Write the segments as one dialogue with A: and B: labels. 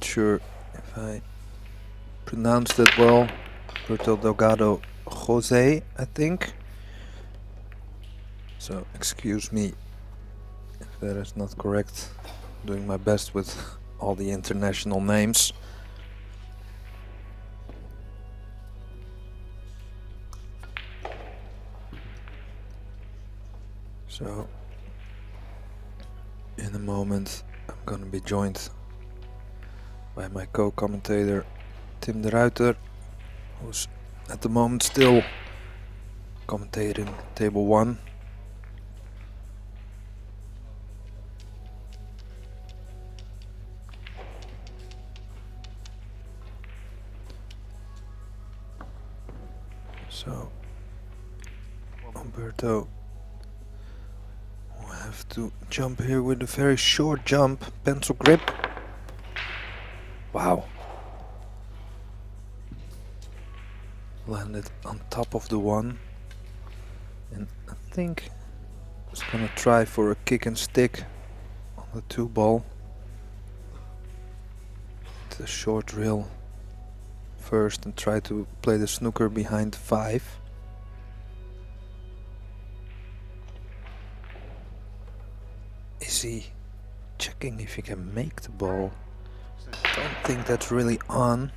A: not sure if I pronounced it well. Puerto Delgado Jose, I think. So excuse me if that is not correct. I'm doing my best with all the international names. So in a moment I'm gonna be joined by my co-commentator Tim de Ruiter, who's at the moment still commentating table 1. So Umberto will have to jump here with a very short jump, pencil grip. Wow. Landed on top of the 1. And I think he's gonna try for a kick and stick on the 2 ball. The short rail first and try to play the snooker behind 5. Is he checking if he can make the ball? I don't think that's really on.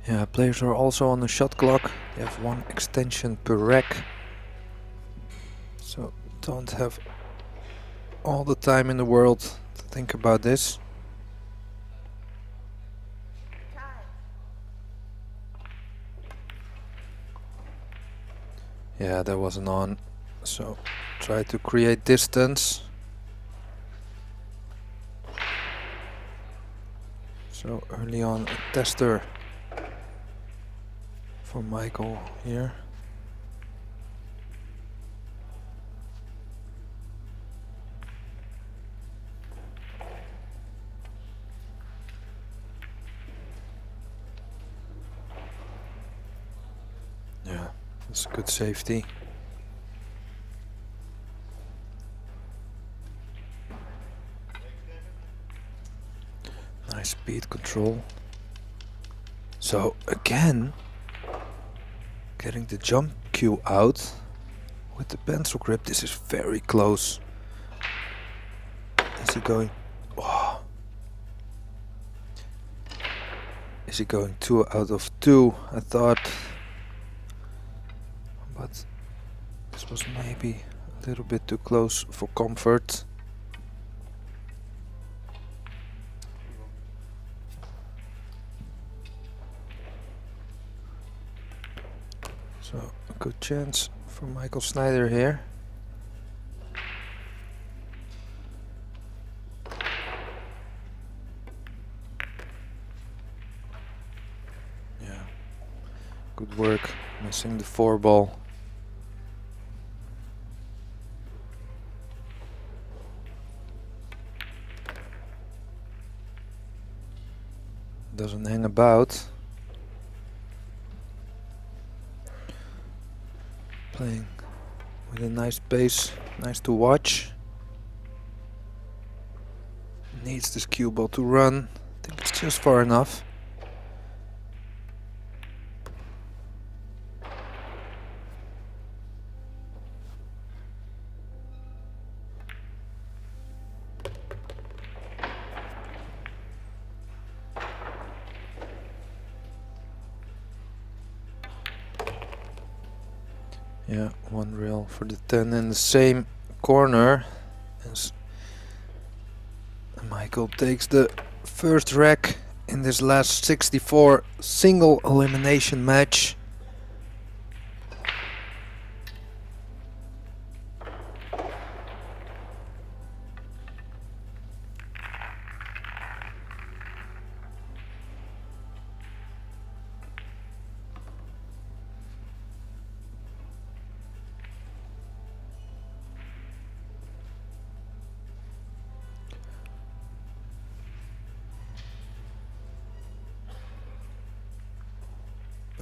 A: Yeah, players are also on the shot clock. They have 1 extension per rack. So don't have all the time in the world to think about this. Yeah, that wasn't on. So try to create distance. So early on a tester for Michael here. Yeah, that's good safety. Nice speed control. So again, getting the jump cue out with the pencil grip. This is very close. Is he going? Oh. Is he going 2 out of 2? I thought, but this was maybe a little bit too close for comfort. So a good chance for Michael Schneider here. Yeah, good work missing the 4 ball. Doesn't hang about. Playing with a nice pace, nice to watch. Needs this cue ball to run. I think it's just far enough. Yeah, 1 rail for the 10 in the same corner as Michael takes the first rack in this last 64 single elimination match.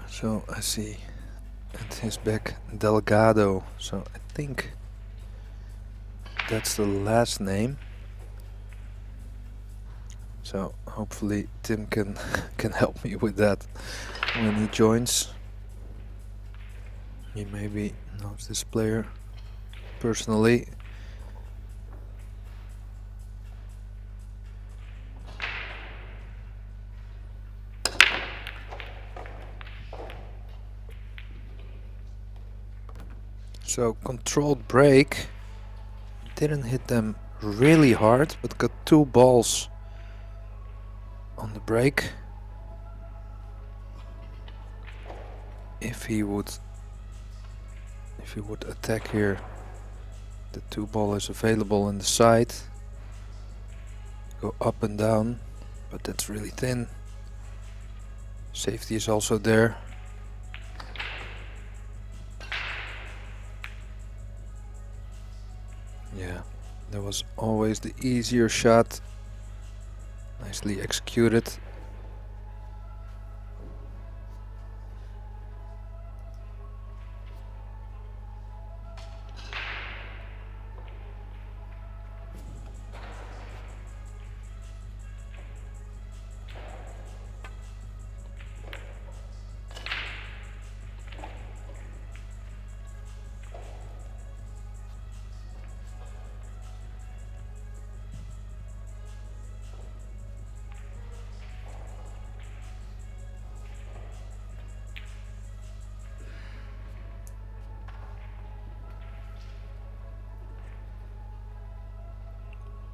A: So I see at his back Delgado, so I think that's the last name. So hopefully Tim can can help me with that when he joins. He maybe knows this player personally. So controlled break, didn't hit them really hard, but got 2 balls on the break. If he would attack here, the 2 ball is available in the side. Go up and down, but that's really thin. Safety is also there. Yeah, that was always the easier shot. Nicely executed.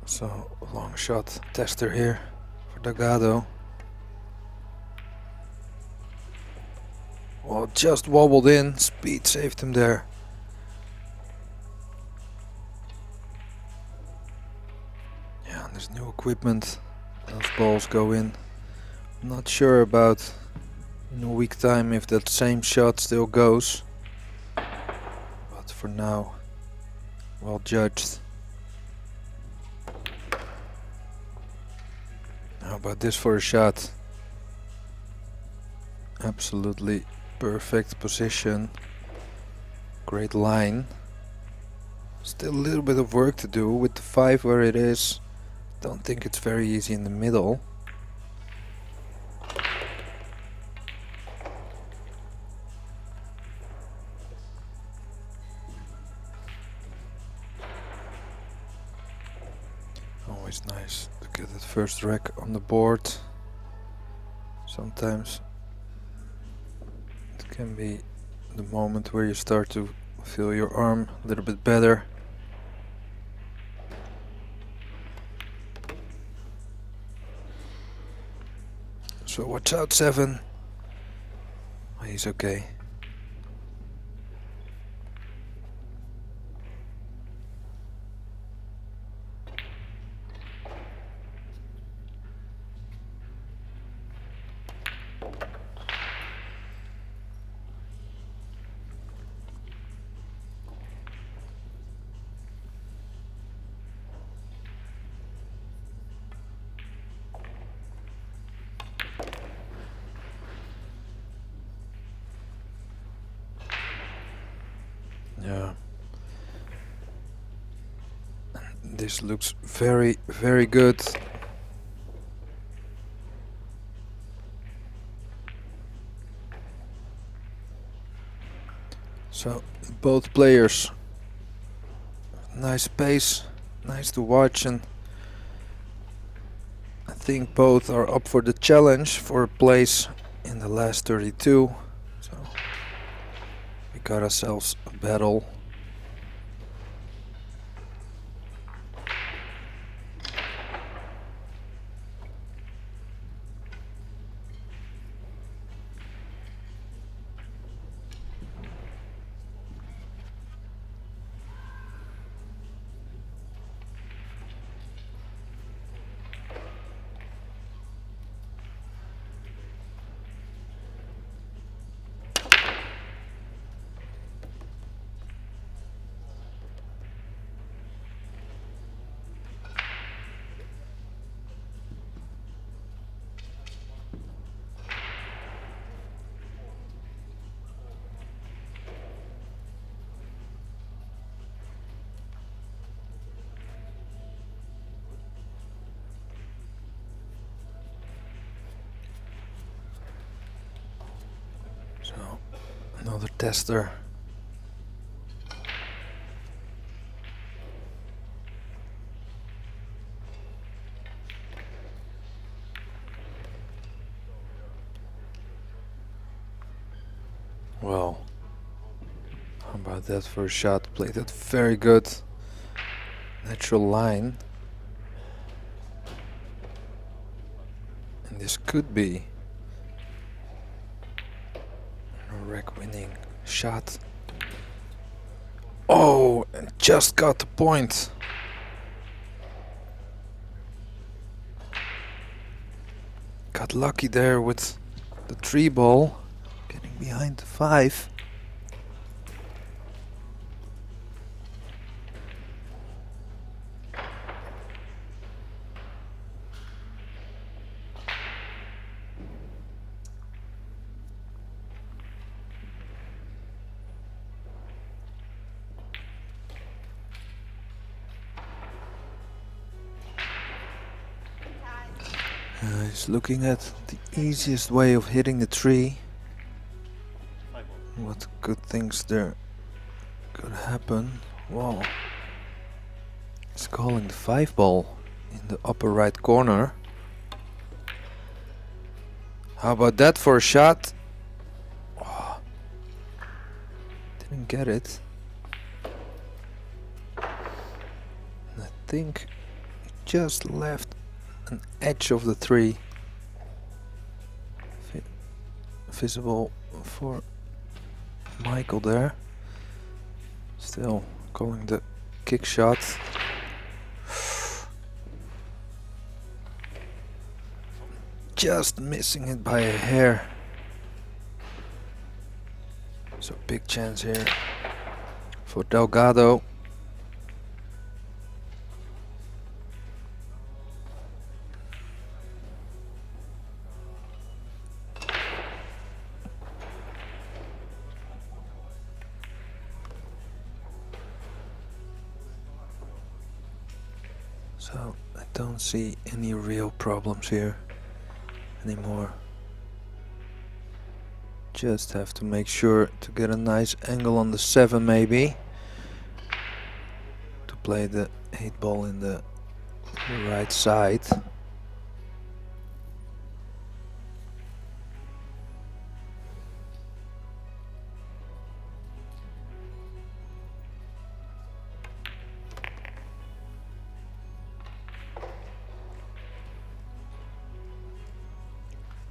A: So long shot tester here for Delgado. Well, just wobbled in, speed saved him there. Yeah, there's new equipment, those balls go in. Not sure about in a week time if that same shot still goes, but for now, well judged. How about this for a shot? Absolutely perfect position. Great line. Still a little bit of work to do with the 5 where it is. Don't think it's very easy in the middle. Always nice to get that first rack on the board. Sometimes it can be the moment where you start to feel your arm a little bit better. So watch out, 7. Oh, he's okay. Yeah. This looks very, very good. So both players, nice pace, nice to watch, and I think both are up for the challenge for a place in the last 32. So we got ourselves a battle. Another tester. Well, how about that for a shot? Played it very good. Natural line. And this could be a rack winning shot. Oh, and just got the point. Got lucky there with the 3 ball. Getting behind the 5. He's looking at the easiest way of hitting the 3. What good things there could happen. Wow. He's calling the 5 ball in the upper right corner. How about that for a shot? Oh, didn't get it. And I think he just left an edge of the 3 visible for Michael there. Still calling the kick shot. Just missing it by a hair. So big chance here for Delgado. So I don't see any real problems here anymore. Just have to make sure to get a nice angle on the 7 maybe, to play the 8 ball in the right side.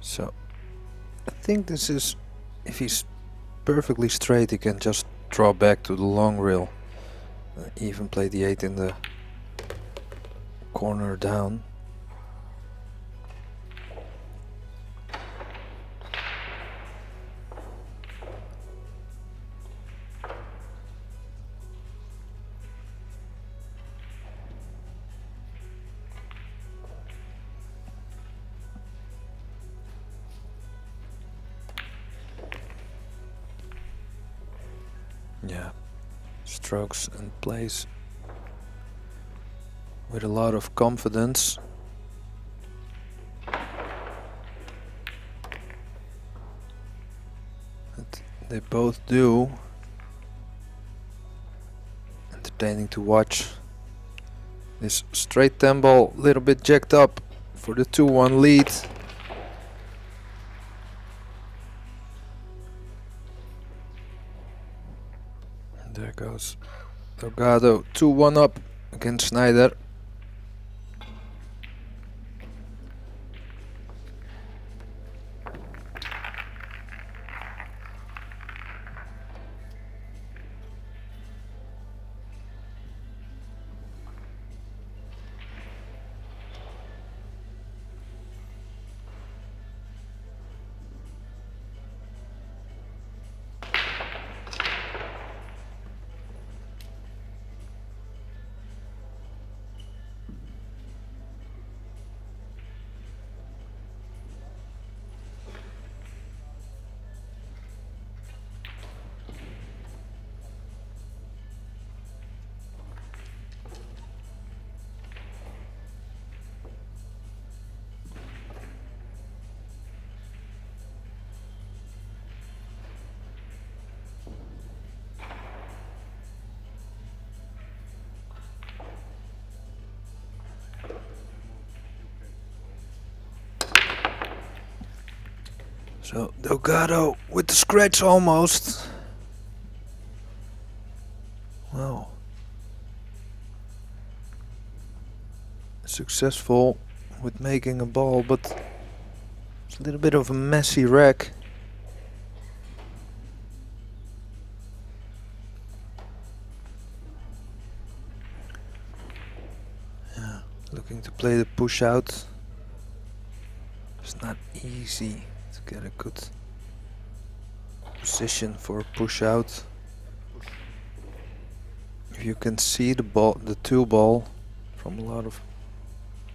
A: So I think this is, if he's perfectly straight, he can just draw back to the long rail, even play the 8 in the corner down. Yeah, strokes and plays with a lot of confidence. And they both do. Entertaining to watch. This straight 10 ball, little bit jacked up for the 2-1 lead. There goes Delgado, 2-1 up against Schneider. So Delgado with the scratch almost. Wow. Successful with making a ball, but it's a little bit of a messy rack. Yeah, looking to play the push out. It's not easy to get a good position for a push out. If you can see the ball, the 2 ball from a lot of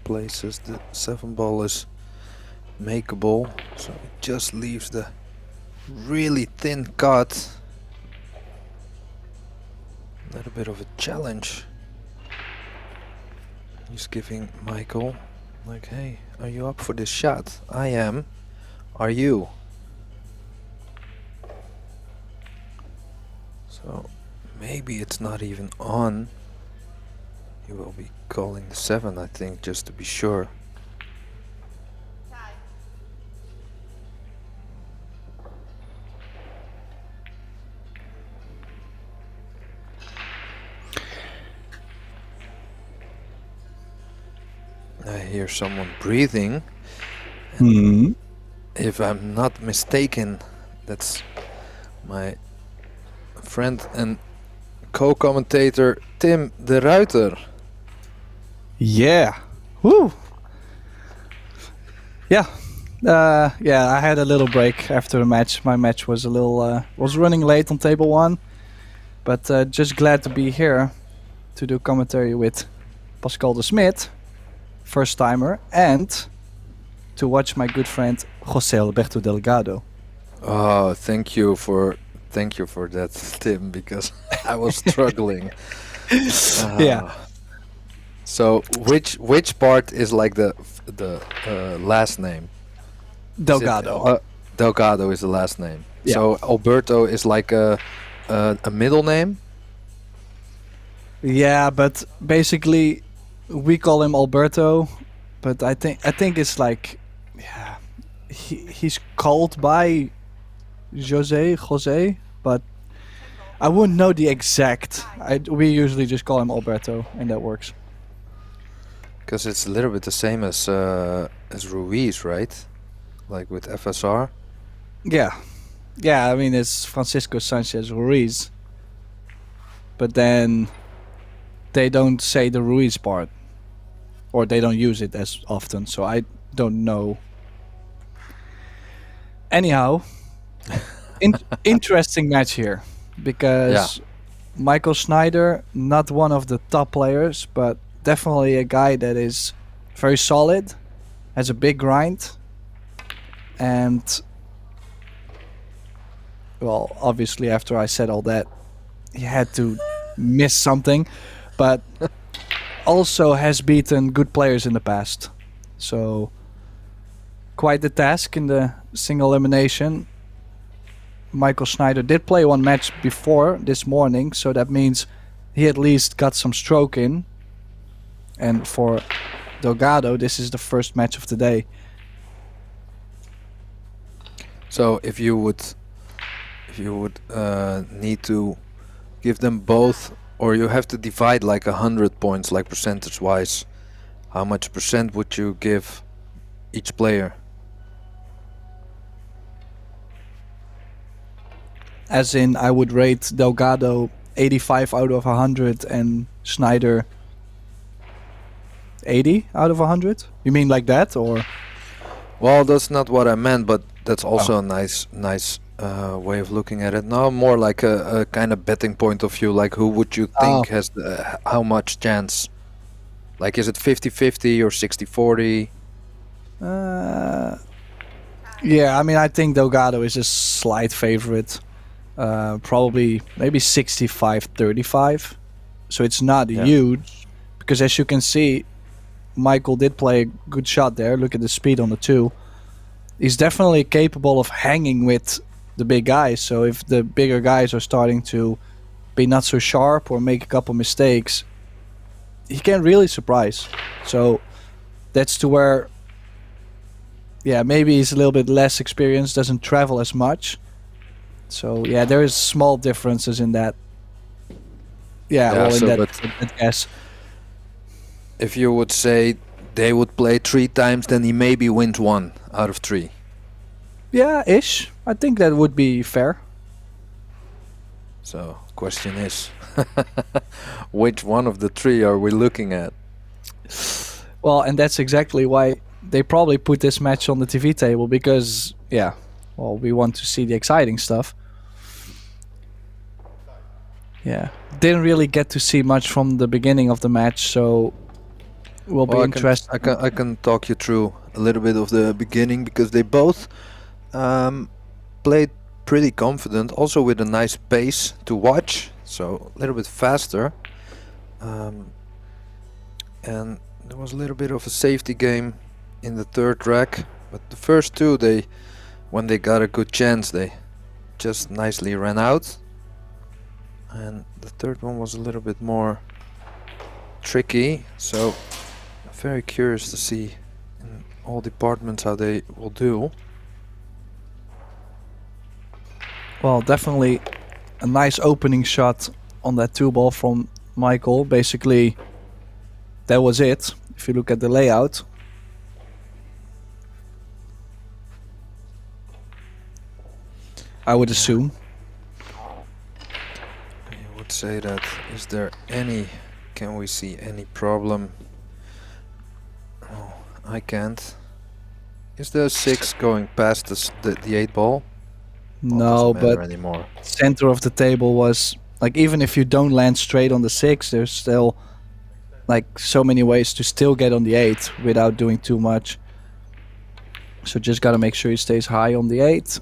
A: places, the 7 ball is makeable, so it just leaves the really thin cut. A little bit of a challenge. He's giving Michael like, hey, are you up for this shot? I am. Are you? So maybe it's not even on. He will be calling the 7, I think, just to be sure. I hear someone breathing. And if I'm not mistaken, that's my friend and co-commentator Tim de Ruiter.
B: Yeah. Woo. Yeah. Yeah, I had a little break after the match. My match was a little was running late on table 1, but just glad to be here to do commentary with Pascal de Smit, first timer, and to watch my good friend José Alberto Delgado.
A: Oh, thank you for that, Tim, because I was struggling.
B: Yeah.
A: So which part is like the last name?
B: Delgado.
A: Delgado is the last name.
B: Yeah.
A: So Alberto is like a middle name.
B: Yeah, but basically we call him Alberto, but I think it's like, yeah, he's called by Jose, but I wouldn't know the exact. We usually just call him Alberto, and that works.
A: Because it's a little bit the same as Ruiz, right? Like with FSR.
B: Yeah, I mean it's Francisco Sanchez Ruiz, but then they don't say the Ruiz part, or they don't use it as often, so I don't know. Anyhow, interesting match here, because Michael Schneider, not one of the top players, but definitely a guy that is very solid, has a big grind, and well, obviously after I said all that, he had to miss something, but also has beaten good players in the past. So quite the task in the single elimination. Michael Schneider did play one match before this morning, so that means he at least got some stroke in. And for Delgado, this is the first match of the day.
A: So if you would need to give them both, or you have to divide like 100 points, like percentage wise, how much percent would you give each player?
B: As in, I would rate Delgado 85 out of 100 and Schneider 80 out of 100? You mean like that, or?
A: Well, that's not what I meant, but that's also a nice way of looking at it. No, more like a kind of betting point of view, like who would you think has how much chance? Like, is it 50-50 or 60-40?
B: Yeah, I mean, I think Delgado is a slight favorite. Probably maybe 65-35. So it's not huge, because as you can see, Michael did play a good shot there. Look at the speed on the 2. He's definitely capable of hanging with the big guys. So if the bigger guys are starting to be not so sharp or make a couple mistakes, he can really surprise. So that's to where yeah, maybe he's a little bit less experienced, doesn't travel as much. So yeah, there is small differences in that. Yeah,
A: Yeah,
B: well, in
A: so
B: that guess.
A: if you would say they would play 3 times, then he maybe wins 1 out of 3.
B: Yeah, ish. I think that would be fair.
A: So, question is, which one of the 3 are we looking at?
B: Well, and that's exactly why they probably put this match on the TV table, because, yeah, well, we want to see the exciting stuff. Yeah, didn't really get to see much from the beginning of the match, so will be interesting.
A: I can talk you through a little bit of the beginning, because they both played pretty confident, also with a nice pace to watch, so a little bit faster. And there was a little bit of a safety game in the 3rd rack, but the first 2, when they got a good chance, they just nicely ran out. And the 3rd one was a little bit more tricky, so I'm very curious to see in all departments how they will do.
B: Well, definitely a nice opening shot on that 2-ball from Michael. Basically, that was it, if you look at the layout. I would assume.
A: I would say that, can we see any problem? Oh, I can't. Is the 6 going past the 8-ball?
B: No, but
A: anymore.
B: Center of the table was, like, even if you don't land straight on the 6, there's still, like, so many ways to still get on the 8 without doing too much. So just gotta make sure he stays high on the 8.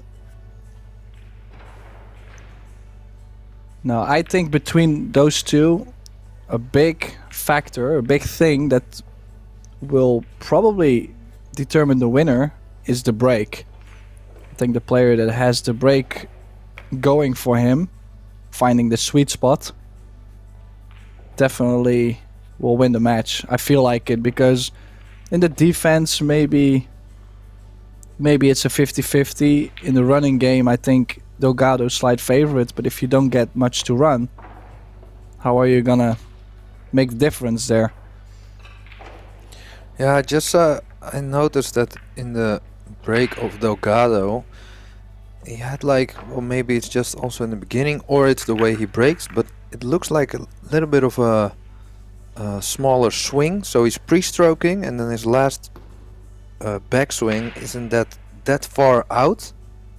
B: Now, I think between those 2, a big factor, a big thing that will probably determine the winner is the break. I think the player that has the break going for him, finding the sweet spot, definitely will win the match. I feel like it, because in the defense, maybe it's a 50-50. In the running game, I think Delgado's slight favorite, but if you don't get much to run, how are you gonna make the difference there?
A: Yeah, I noticed that in the break of Delgado, he had well, maybe it's just also in the beginning, or it's the way he breaks, but it looks like a little bit of a smaller swing. So he's pre-stroking, and then his last backswing isn't that far out.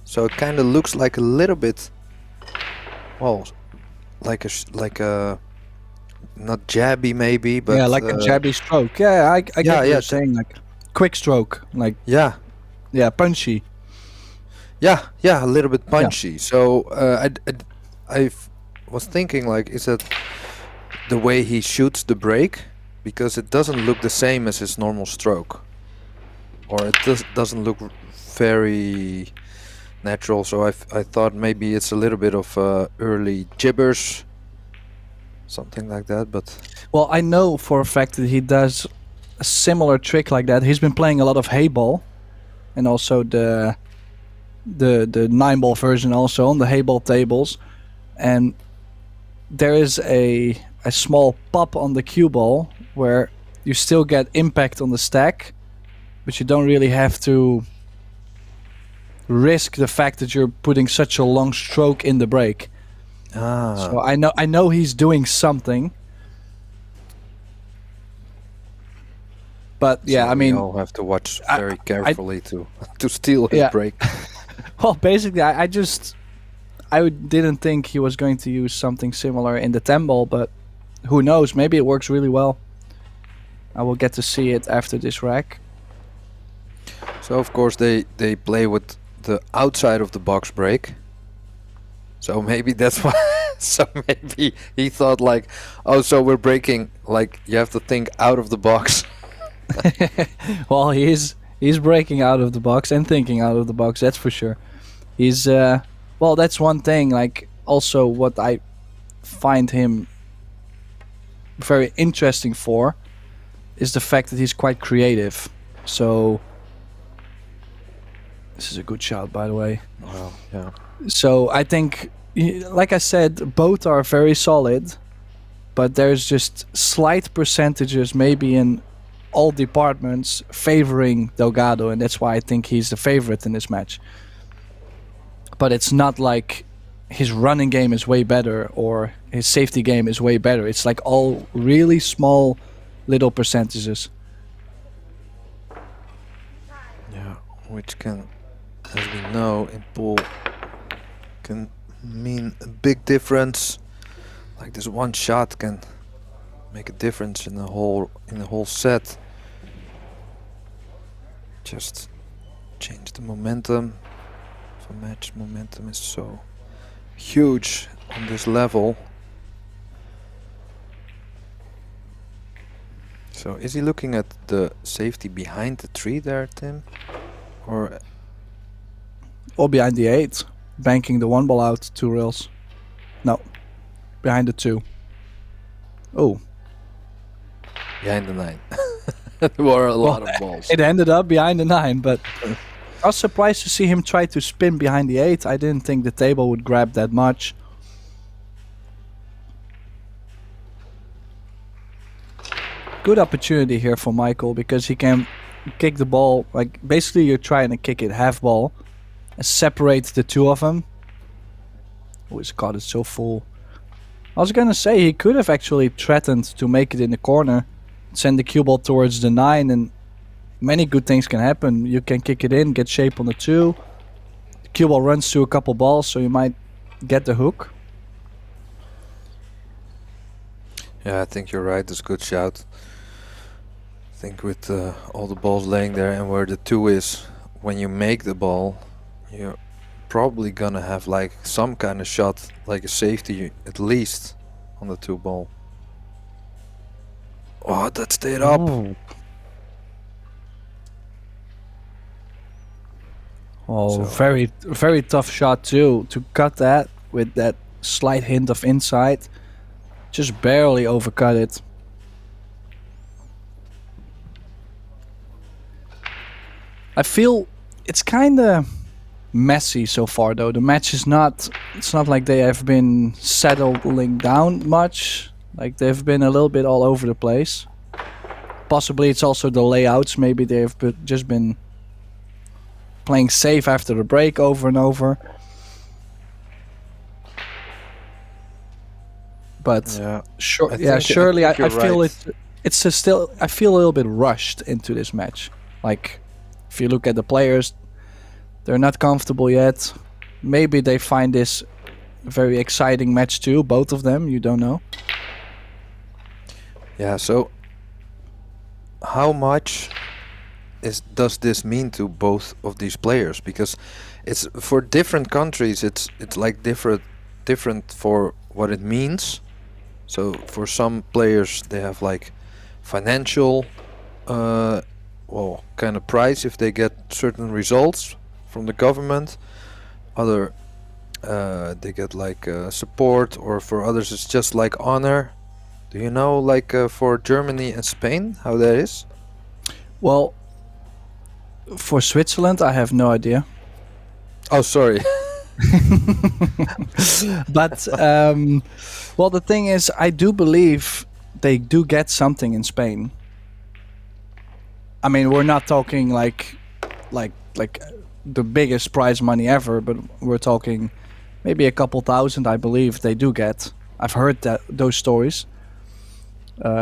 A: So it kind of looks like a little bit, well, like a not jabby maybe, but
B: yeah, like a jabby stroke. Yeah, I get what you're saying, like quick stroke, like
A: yeah,
B: punchy.
A: Yeah, a little bit punchy. Yeah. So I was thinking, like, is that the way he shoots the break? Because it doesn't look the same as his normal stroke, or it doesn't look very natural. So I thought maybe it's a little bit of early jibbers, something like that. But
B: well, I know for a fact that he does a similar trick like that. He's been playing a lot of hay ball, and also the 9-ball version also on the hay ball tables, and there is a small pop on the cue ball where you still get impact on the stack, but you don't really have to risk the fact that you're putting such a long stroke in the break. So I know he's doing something, but yeah,
A: so
B: I mean,
A: we all have to watch very carefully to steal his break.
B: Well, basically, I didn't think he was going to use something similar in the 10-ball, but who knows? Maybe it works really well. I will get to see it after this rack.
A: So of course they play with the outside of the box break. So maybe that's why. So maybe he thought like, oh, so we're breaking. Like you have to think out of the box.
B: Well, he's breaking out of the box and thinking out of the box. That's for sure. He's well, that's one thing. Like also what I find him very interesting for is the fact that he's quite creative. So This is a good shot, by the way.
A: Wow, yeah.
B: So I think, like I said, both are very solid, but there's just slight percentages, maybe in all departments, favoring Delgado, and that's why I think he's the favorite in this match. But it's not like his running game is way better or his safety game is way better. It's like all really small little percentages.
A: Yeah, which can, as we know, in pool can mean a big difference. Like this one shot can make a difference in the whole set. Just change the momentum. So match momentum is so huge on this level. So is he looking at the safety behind the tree there, Tim? Or
B: behind the 8, banking the 1 ball out 2 rails. No, behind the 2. Oh,
A: behind the 9? There were a lot of balls.
B: It ended up behind the 9, but I was surprised to see him try to spin behind the 8. I didn't think the table would grab that much. Good opportunity here for Michael because he can kick the ball. Like basically, you're trying to kick it half ball and separate the two of them. Oh, his card is so full. I was gonna say he could have actually threatened to make it in the corner, send the cue ball towards the 9, and many good things can happen. You can kick it in, get shape on the 2. The cue ball runs through a couple balls, so you might get the hook.
A: Yeah, I think you're right. It's a good shout. I think with all the balls laying there and where the 2 is, when you make the ball, you're probably gonna have like some kind of shot, like a safety at least on the 2 ball. Oh, that stayed up.
B: Ooh. Oh,
A: So-
B: very, very tough shot too. To cut that with that slight hint of inside, just barely overcut it. I feel it's kind of messy so far, though. The match is not. It's not like they have been settling down much. Like they've been a little bit all over the place. Possibly it's also the layouts. Maybe they've just been playing safe after the break over and over. But
A: Yeah,
B: surely I
A: you're
B: feel
A: right.
B: it's still. I feel a little bit rushed into this match. Like if you look at the players, they're not comfortable yet. Maybe they find this a very exciting match too. Both of them, you don't know.
A: Yeah, so how much does this mean to both of these players? Because it's for different countries, it's like different for what it means. So for some players they have like financial kind of prize if they get certain results from the government. Other they get like support, or for others it's just like honor. Do you know, like for Germany and Spain, how that is?
B: Well, for Switzerland, I have no idea.
A: Oh, sorry.
B: But well, the thing is, I do believe they do get something in Spain. I mean, we're not talking like the biggest prize money ever, but we're talking maybe a couple thousand. I believe they do get. I've heard those stories.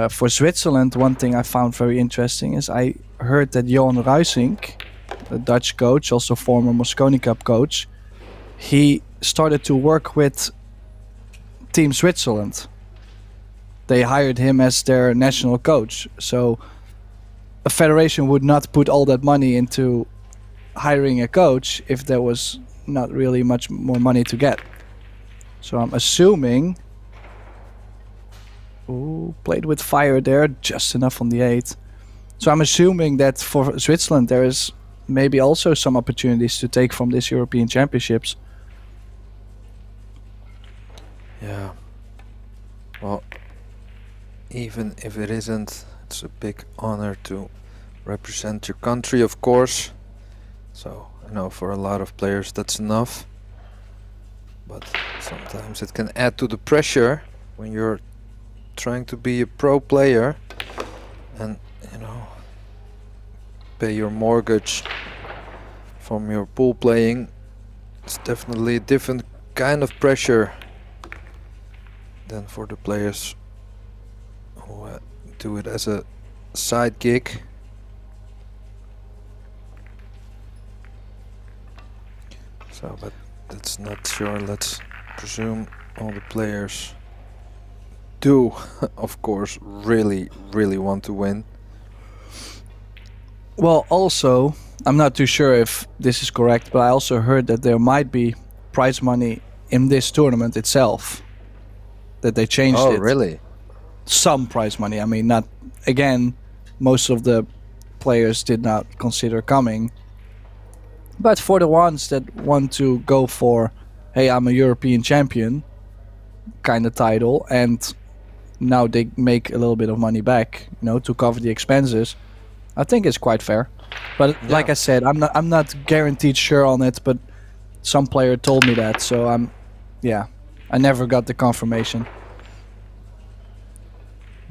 B: For Switzerland, one thing I found very interesting is I heard that Johan Ruysink, the Dutch coach, also former Mosconi Cup coach, he started to work with Team Switzerland. They hired him as their national coach. So a federation would not put all that money into hiring a coach if there was not really much more money to get. So I'm assuming... Ooh, played with fire there, just enough on the 8. So I'm assuming that for Switzerland there is maybe also some opportunities to take from this European Championships.
A: Yeah. Well, even if it isn't, it's a big honor to represent your country, of course. So I know for a lot of players that's enough, but sometimes it can add to the pressure when you're trying to be a pro player and, you know, pay your mortgage from your pool playing. It's definitely a different kind of pressure than for the players who do it as a side gig. So, but that's not sure. Let's presume all the players do, of course, really want to win.
B: Well, also, I'm not too sure if this is correct, but I also heard that there might be prize money in this tournament itself. That they changed it.
A: Oh, really?
B: Some prize money. I mean, not again. Most of the players did not consider coming. But for the ones that want to go for, hey, I'm a European champion kind of title, and now they make a little bit of money back, you know, to cover the expenses, I think it's quite fair. But
A: Yeah.
B: like I said, I'm not guaranteed sure on it, but some player told me that, so I never got the confirmation.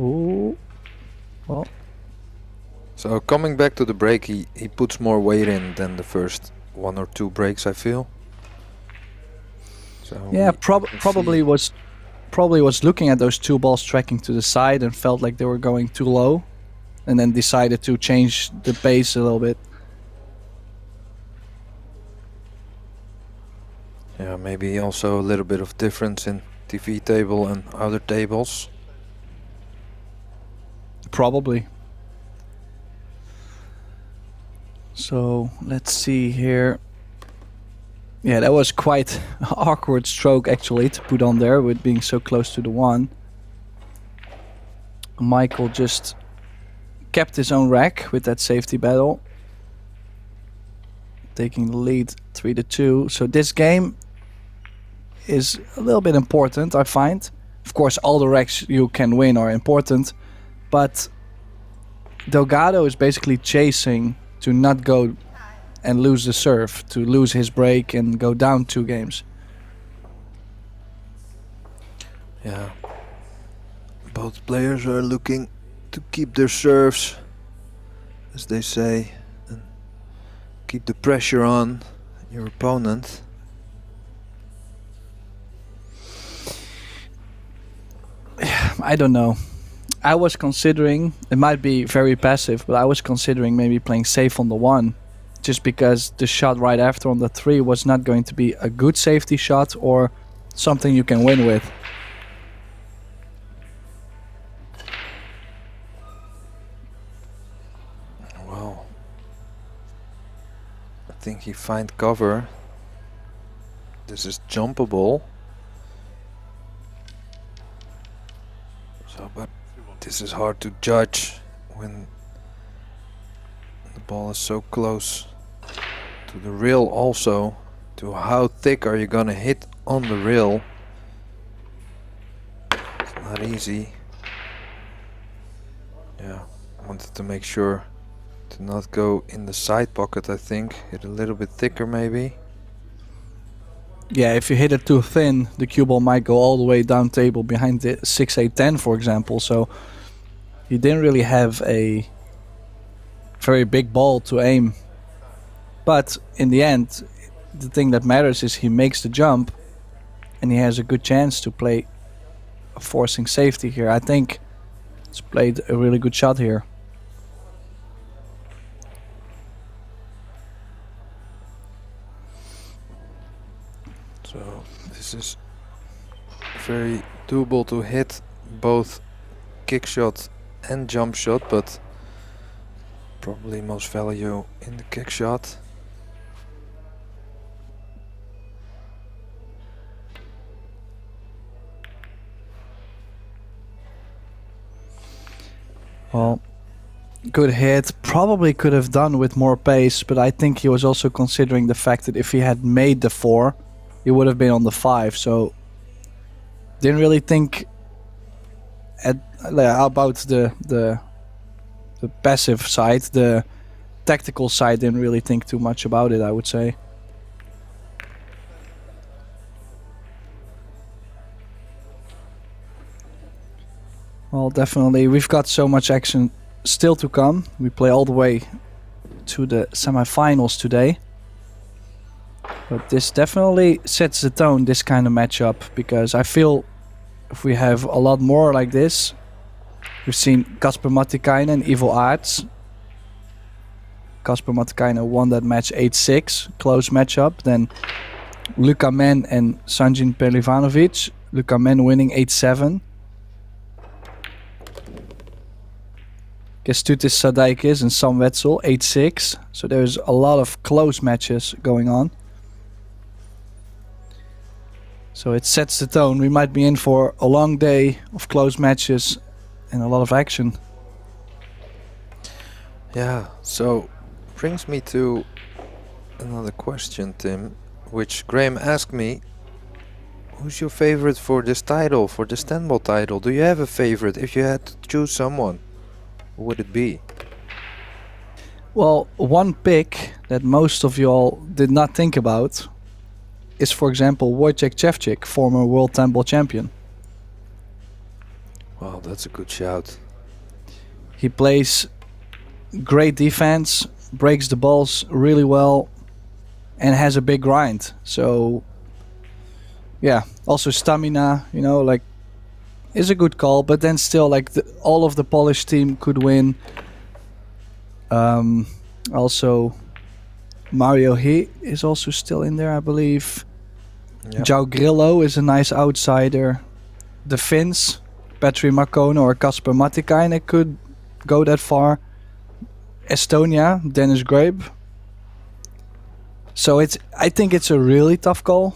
B: Ooh. Well.
A: So coming back to the break, he puts more weight in than the first 1 or 2 breaks, I feel. So
B: Yeah,
A: we can
B: probably was looking at those 2 balls tracking to the side and felt like they were going too low, and then decided to change the pace a little bit.
A: Yeah, maybe also a little bit of difference in TV table and other tables.
B: Probably. So let's see here. Yeah, that was quite an awkward stroke actually to put on there with being so close to the 1. Michael just kept his own rack with that safety battle, taking the lead 3-2. So this game is a little bit important, I find. Of course, all the racks you can win are important, but Delgado is basically chasing to not go and lose the serve, to lose his break and go down 2 games.
A: Yeah. Both players are looking to keep their serves, as they say, and keep the pressure on your opponent.
B: I don't know. I was considering, it might be very passive, but I was considering maybe playing safe on the 1, just because the shot right after on the 3 was not going to be a good safety shot or something you can win with.
A: Well, I think he find cover. This is jumpable. So, but this is hard to judge when the ball is so close to the rail, also to how thick are you gonna hit on the rail. It's not easy. Yeah, I wanted to make sure to not go in the side pocket, I think. Hit a little bit thicker maybe.
B: Yeah, if you hit it too thin, the cue ball might go all the way down table behind the 6-8-10, for example. So he didn't really have a very big ball to aim. But in the end, the thing that matters is he makes the jump and he has a good chance to play a forcing safety here. I think he's played a really good shot here.
A: So this is very doable to hit both kick shot and jump shot, but probably most value in the kick shot.
B: Well, good hit. Probably could have done with more pace, but I think he was also considering the fact that if he had made the 4, he would have been on the 5. So didn't really think about the passive side, the tactical side, didn't really think too much about it, I would say. Well, definitely, we've got so much action still to come. We play all the way to the semifinals today. But this definitely sets the tone, this kind of matchup, because I feel if we have a lot more like this, we've seen Kasper Matikainen and Ivo Aerts. Kasper Matikainen won that match 8-6, close matchup. Then Luka Men and Sanjin Pelivanovic. Luka Men winning 8-7. Kestutis Sadaikis and Sam Wetzel 8-6. So there's a lot of close matches going on. So it sets the tone. We might be in for a long day of close matches and a lot of action.
A: Yeah, so brings me to another question, Tim, which Graham asked me. Who's your favorite for this title, for the Stenball title? Do you have a favorite? If you had to choose someone, who would it be?
B: Well, one pick that most of you all did not think about is, for example, Wojciech Cevcik, former World Stenball champion.
A: Wow, that's a good shout.
B: He plays great defense, breaks the balls really well, and has a big grind. So, yeah, also stamina, you know, like, is a good call, but then still, like, all of the Polish team could win. Also, Mario He is also still in there, I believe.
A: Yep.
B: João Grillo is a nice outsider. The Finns, Petri Markkonen or Kasper Matikainen could go that far. Estonia, Dennis Grabe. So I think it's a really tough call.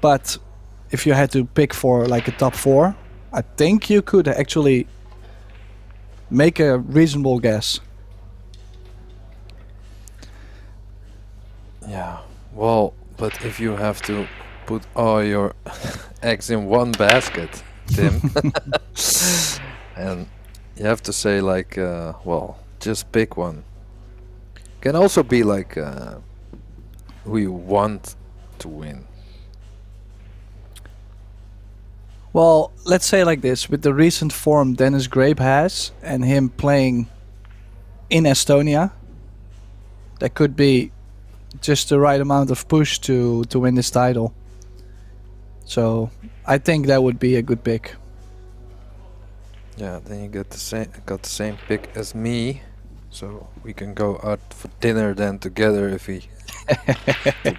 B: But if you had to pick for like a top 4, I think you could actually make a reasonable guess.
A: Yeah, well, but if you have to put all your eggs in one basket, Tim, and you have to say like, well, just pick one. Can also be like who you want to win.
B: Well, let's say like this, with the recent form Dennis Grabe has and him playing in Estonia, that could be just the right amount of push to win this title. So I think that would be a good pick.
A: Yeah, then you got the same pick as me, so we can go out for dinner then together if we.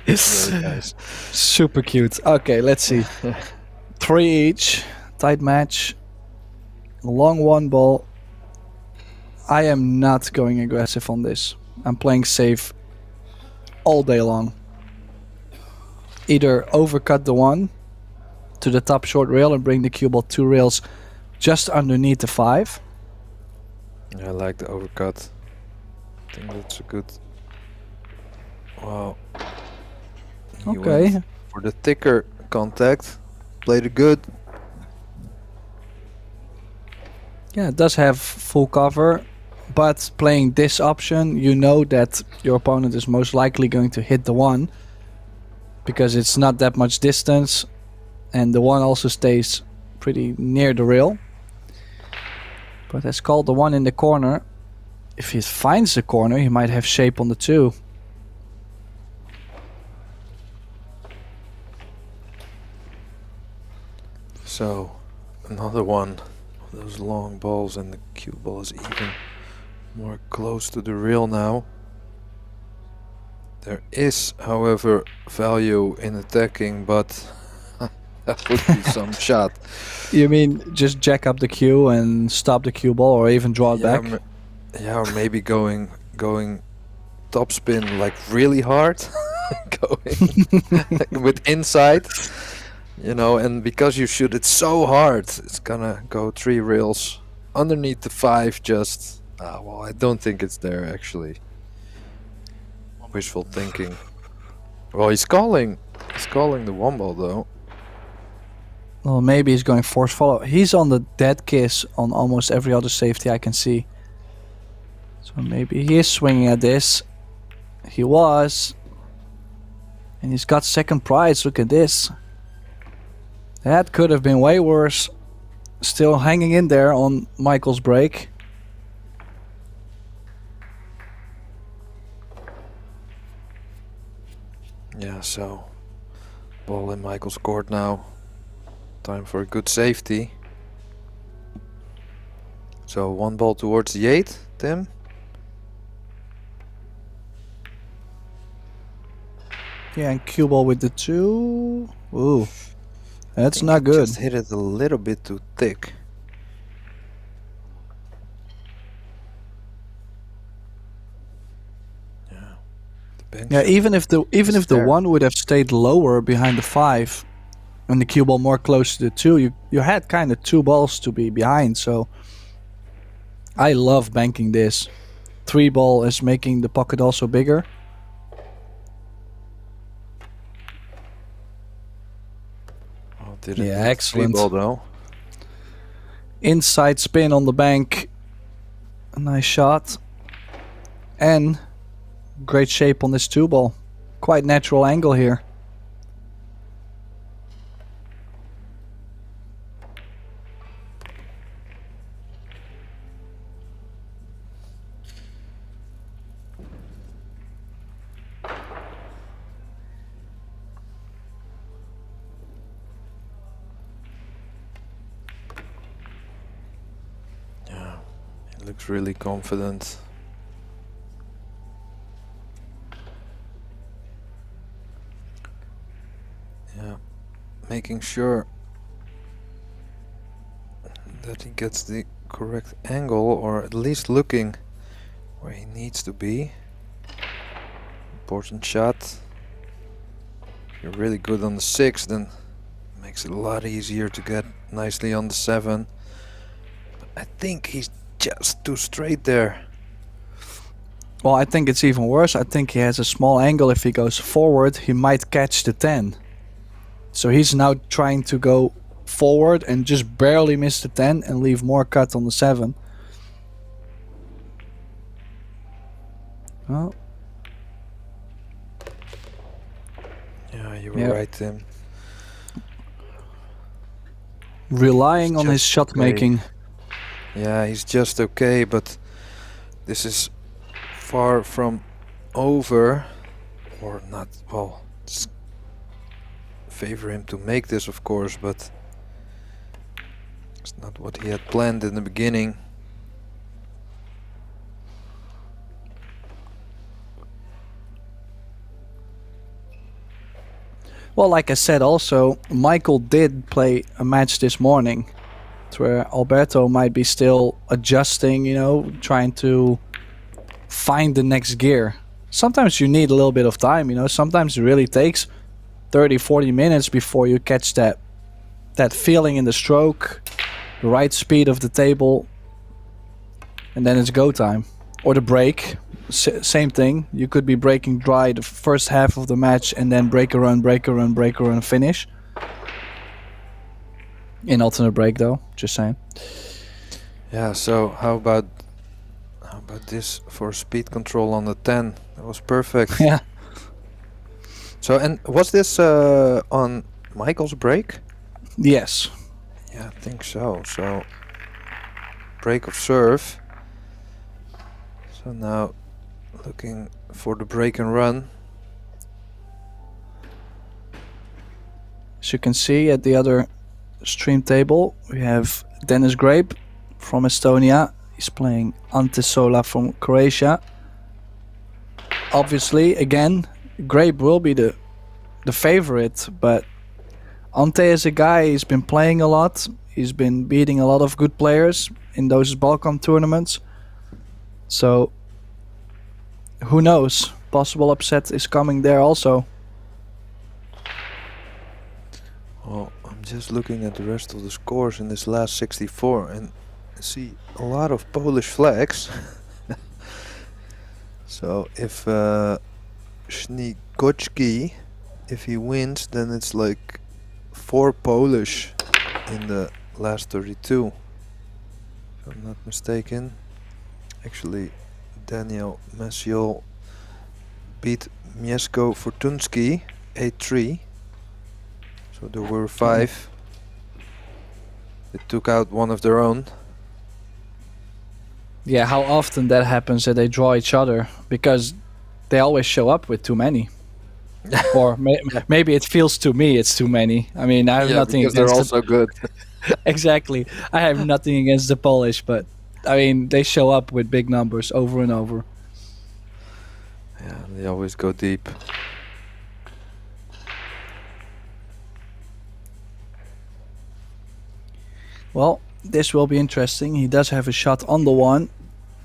A: Really nice.
B: Super cute. Okay, let's see. 3 each, tight match, long one ball. I am not going aggressive on this. I'm playing safe all day long. Either overcut the one to the top short rail and bring the cue ball 2 rails just underneath the 5.
A: I like the overcut. I think that's a good. Wow. He
B: Okay.
A: went for the thicker contact. Played it good.
B: Yeah, it does have full cover, but playing this option, you know that your opponent is most likely going to hit the 1 because it's not that much distance and the 1 also stays pretty near the rail. But as called the 1 in the corner, if he finds the corner, he might have shape on the 2.
A: So, another one of those long balls, and the cue ball is even more close to the rail now. There is, however, value in attacking, but that would be some shot.
B: You mean just jack up the cue and stop the cue ball, or even draw it back?
A: Yeah, or maybe going topspin like really hard, going with inside. You know, and because you shoot it so hard, it's gonna go 3 rails underneath the 5 just. Well, I don't think it's there actually. Wishful thinking. Well, he's calling the 1 ball though.
B: Well, maybe he's going force follow. He's on the dead kiss on almost every other safety I can see. So maybe he is swinging at this. He was. And he's got second prize. Look at this. That could have been way worse. Still hanging in there on Michael's break.
A: Yeah, so ball in Michael's court now. Time for a good safety. So one ball towards the 8, Tim.
B: Yeah, and cue ball with the 2. Ooh, that's not good.
A: Just hit it a little bit too thick.
B: Yeah, even if the 1 would have stayed lower behind the 5, and the cue ball more close to the 2, you had kind of 2 balls to be behind. So I love banking this. 3 ball is making the pocket also bigger.
A: Oh, didn't
B: yeah, excellent.
A: 3 ball though.
B: Inside spin on the bank. A nice shot. And great shape on this 2 ball. Quite natural angle here.
A: Yeah, he looks really confident. Yeah, making sure that he gets the correct angle, or at least looking where he needs to be. Important shot. If you're really good on the 6, then it makes it a lot easier to get nicely on the 7. But I think he's just too straight there.
B: Well, I think it's even worse. I think he has a small angle. If he goes forward, he might catch the 10. So he's now trying to go forward and just barely miss the 10 and leave more cut on the 7. Oh.
A: Yeah, you were right, Tim.
B: Relying on his shot making.
A: Yeah, he's just okay, but this is far from over, or not. Well, it's favor him to make this, of course, but it's not what he had planned in the beginning.
B: Well, like I said, also Michael did play a match this morning where Alberto might be still adjusting, you know, trying to find the next gear. Sometimes you need a little bit of time, you know, sometimes it really takes 30-40 minutes before you catch that feeling in the stroke, the right speed of the table, and then it's go time. Or the break, same thing. You could be breaking dry the first half of the match and then break a run, break a run, break a run, finish. In alternate break though, just saying.
A: Yeah, so how about this for speed control on the 10? That was perfect.
B: Yeah.
A: So, and was this on Michael's break?
B: Yes.
A: Yeah, I think so. So, break of serve. So now looking for the break and run.
B: As you can see at the other stream table, we have Dennis Grape from Estonia. He's playing Ante Sola from Croatia. Obviously, again, Grape will be the favorite, but Ante is a guy, he's been playing a lot. He's been beating a lot of good players in those Balkan tournaments. So, who knows? Possible upset is coming there also.
A: Well, I'm just looking at the rest of the scores in this last 64 and see a lot of Polish flags. So if Śniegocki, if he wins, then it's like 4 Polish in the last 32. If I'm not mistaken. Actually, Daniel Mesiol beat Mieszko Fortunski 8-3. So there were 5. They took out one of their own.
B: Yeah, how often that happens that they draw each other, because they always show up with too many. Or maybe it feels to me it's too many. I mean, I have nothing
A: because
B: against
A: they're also good.
B: Exactly. I have nothing against the Polish, but I mean, they show up with big numbers over and over.
A: Yeah, they always go deep.
B: Well, this will be interesting. He does have a shot on the 1,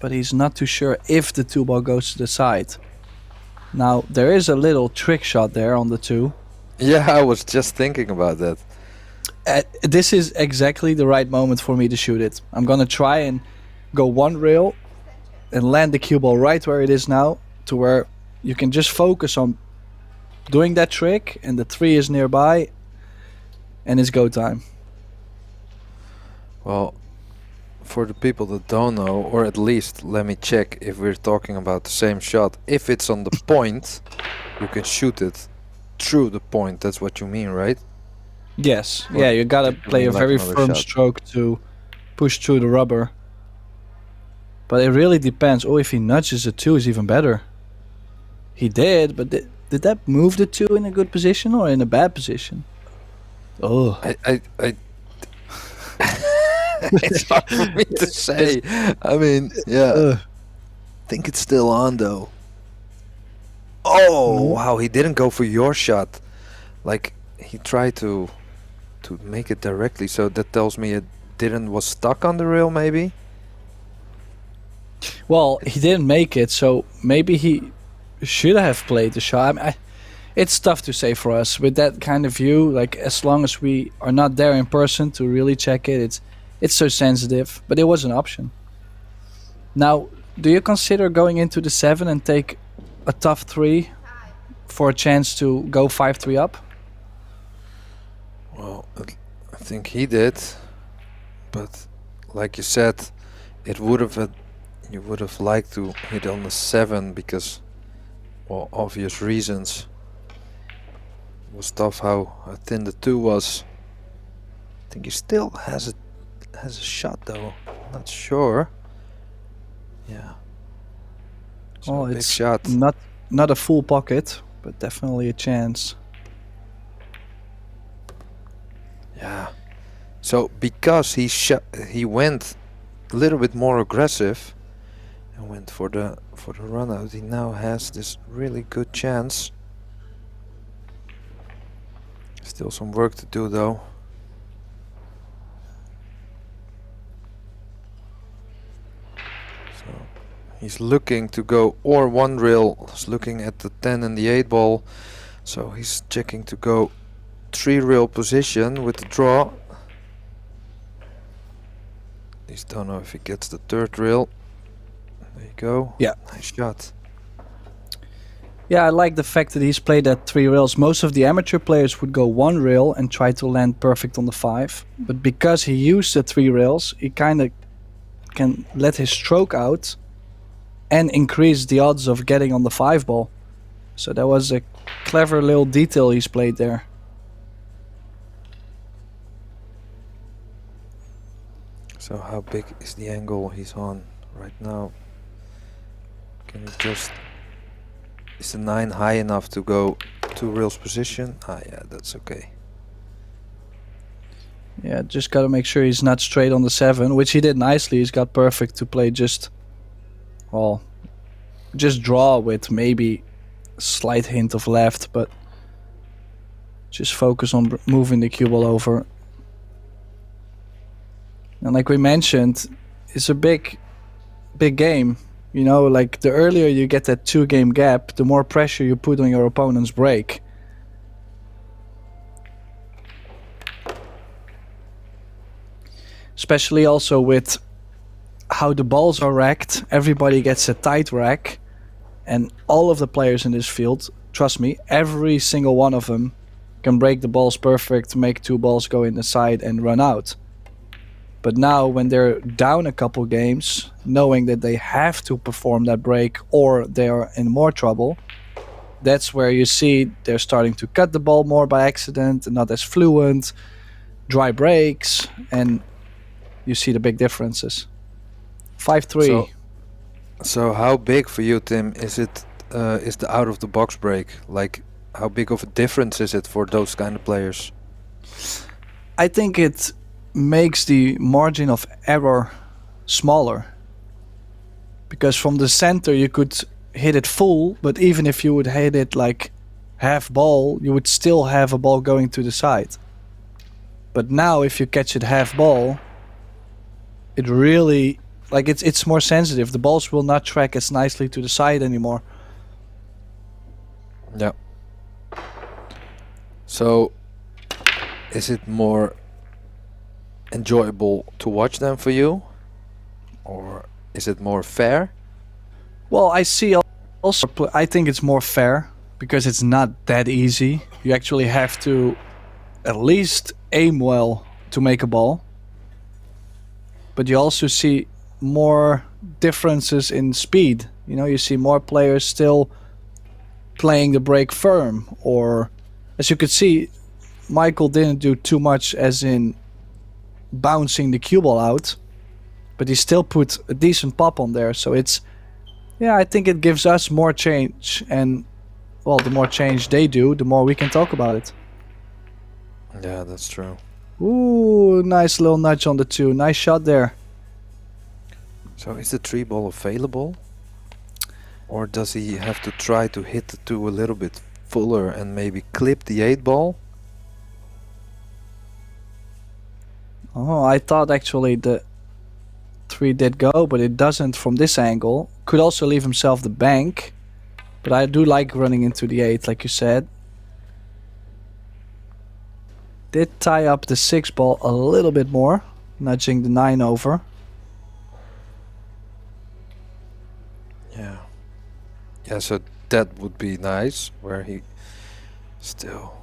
B: but he's not too sure if the 2 ball goes to the side. Now, there is a little trick shot there on the 2.
A: Yeah, I was just thinking about that.
B: This is exactly the right moment for me to shoot it. I'm gonna try and go 1 rail and land the cue ball right where it is now, to where you can just focus on doing that trick, and the 3 is nearby, and it's go time.
A: Well, for the people that don't know, or at least let me check if we're talking about the same shot. If it's on the point, you can shoot it through the point. That's what you mean, right?
B: Yes.
A: Or
B: Yeah, you gotta play a
A: like
B: very
A: another
B: firm
A: shot.
B: stroke to push through the rubber. But it really depends. Oh, if he nudges the 2 is even better. He did, but did that move the 2 in a good position or in a bad position? Oh.
A: I it's hard for me to say. I mean, yeah. I think it's still on though. Oh, wow, he didn't go for your shot. Like, he tried to make it directly, so that tells me it was stuck on the rail maybe.
B: Well, he didn't make it, so maybe he should have played the shot. I mean, it's tough to say for us with that kind of view. Like, as long as we are not there in person to really check it, it's so sensitive. But it was an option. Now, do you consider going into the 7 and take a tough 3 for a chance to go 5-3 up?
A: Well, I think he did, but like you said, it would have you would have liked to hit on the 7 because, well, obvious reasons. It was tough how thin the 2 was. I think he still has a shot though. Not sure. Yeah. So
B: Oh,
A: a big
B: it's
A: shot.
B: not a full pocket, but definitely a chance.
A: Yeah. So because he went a little bit more aggressive and went for the run out, he now has this really good chance. Still some work to do though. So he's looking to go or 1 rail. He's looking at the 10 and the 8 ball. So he's checking to go 3 rail position with the draw. At least don't know if he gets the 3rd rail. There you go.
B: Yeah.
A: Nice shot.
B: Yeah, I like the fact that he's played at 3 rails. Most of the amateur players would go 1 rail and try to land perfect on the 5. But because he used the 3 rails, he kind of can let his stroke out and increase the odds of getting on the 5 ball. So that was a clever little detail he's played there.
A: So how big is the angle he's on right now? Can he just... Is the 9 high enough to go 2 rails position? Ah, yeah, that's okay.
B: Yeah, just got to make sure he's not straight on the 7, which he did nicely. He's got perfect to play just draw with maybe a slight hint of left, but just focus on moving the cue ball over. And like we mentioned, it's a big game. You know, like the earlier you get that 2-game gap, the more pressure you put on your opponent's break. Especially also with how the balls are racked. Everybody gets a tight rack. And all of the players in this field, trust me, every single one of them can break the balls perfect, make 2 balls go in the side and run out. But now when they're down a couple games, knowing that they have to perform that break or they are in more trouble, that's where you see they're starting to cut the ball more by accident and not as fluent, dry breaks, and you see the big differences. 5-3.
A: So how big for you, Tim, is it? Is the out of the box break? Like, how big of a difference is it for those kind of players?
B: I think it makes the margin of error smaller, because from the center you could hit it full, but even if you would hit it like half ball, you would still have a ball going to the side. But now if you catch it half ball, it really, like, it's more sensitive. The balls will not track as nicely to the side anymore.
A: Yeah. So is it more enjoyable to watch them for you, or is it more fair?
B: Well, I see also, I think it's more fair because it's not that easy. You actually have to at least aim well to make a ball. But you also see more differences in speed. You know, you see more players still playing the break firm, or as you could see, Michael didn't do too much as in bouncing the cue ball out, but he still put a decent pop on there. So it's, yeah, I think it gives us more change, and well, the more change they do, the more we can talk about it.
A: Yeah, that's true.
B: Ooh, nice little nudge on the 2. Nice shot there.
A: So is the 3 ball available, or does he have to try to hit the 2 a little bit fuller and maybe clip the 8 ball?
B: Oh, I thought actually the 3 did go, but it doesn't from this angle. Could also leave himself the bank, but I do like running into the 8, like you said. Did tie up the 6 ball a little bit more, nudging the 9 over.
A: Yeah. Yeah, so that would be nice, where he still...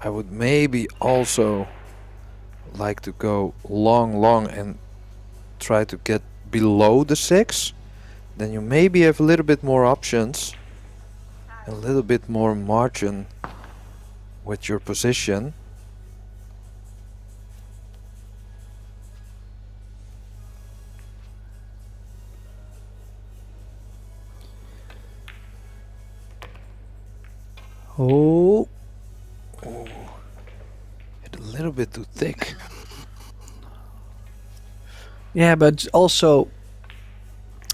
A: I would maybe also like to go long and try to get below the 6. Then you maybe have a little bit more options, a little bit more margin with your position.
B: Oh.
A: Oh, hit a little bit too thick.
B: Yeah, but also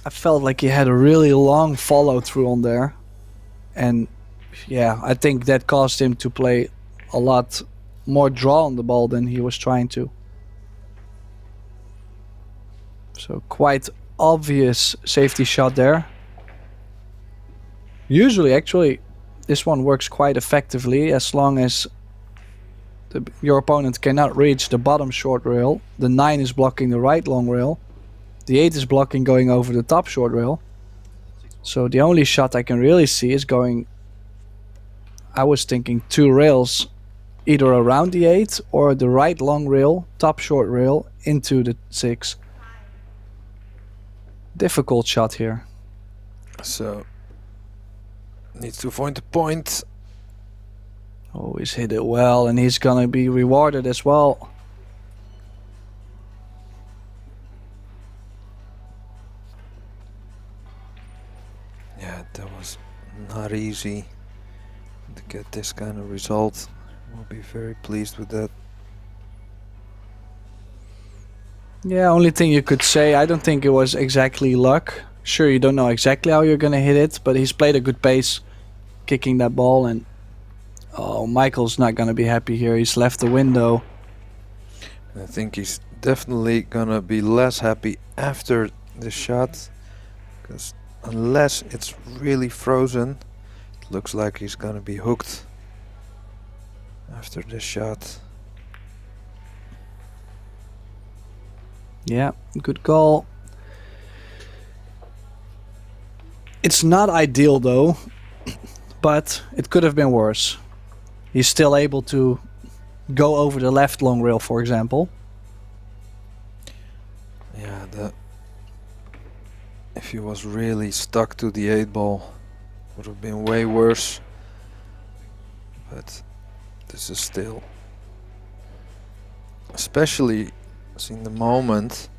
B: I felt like he had a really long follow through on there, and yeah, I think that caused him to play a lot more draw on the ball than he was trying to. So quite obvious safety shot there. Usually actually this one works quite effectively as long as your opponent cannot reach the bottom short rail. The 9 is blocking the right long rail. The 8 is blocking going over the top short rail. So the only shot I can really see is going, I was thinking 2 rails either around the 8 or the right long rail, top short rail into the 6. Difficult shot here.
A: So needs to find the point.
B: Oh, he's hit it well, and he's gonna be rewarded as well.
A: Yeah, that was not easy to get this kind of result. We'll be very pleased with that.
B: Yeah, only thing you could say, I don't think it was exactly luck. Sure, you don't know exactly how you're gonna hit it, but he's played a good pace kicking that ball, and oh, Michael's not gonna be happy here. He's left the window.
A: I think he's definitely gonna be less happy after the shot, because unless it's really frozen, it looks like he's gonna be hooked after this shot.
B: Yeah, good call. It's not ideal though, but it could have been worse. He's still able to go over the left long rail, for example.
A: Yeah, if he was really stuck to the 8-ball, would have been way worse. But this is still, especially in the moment,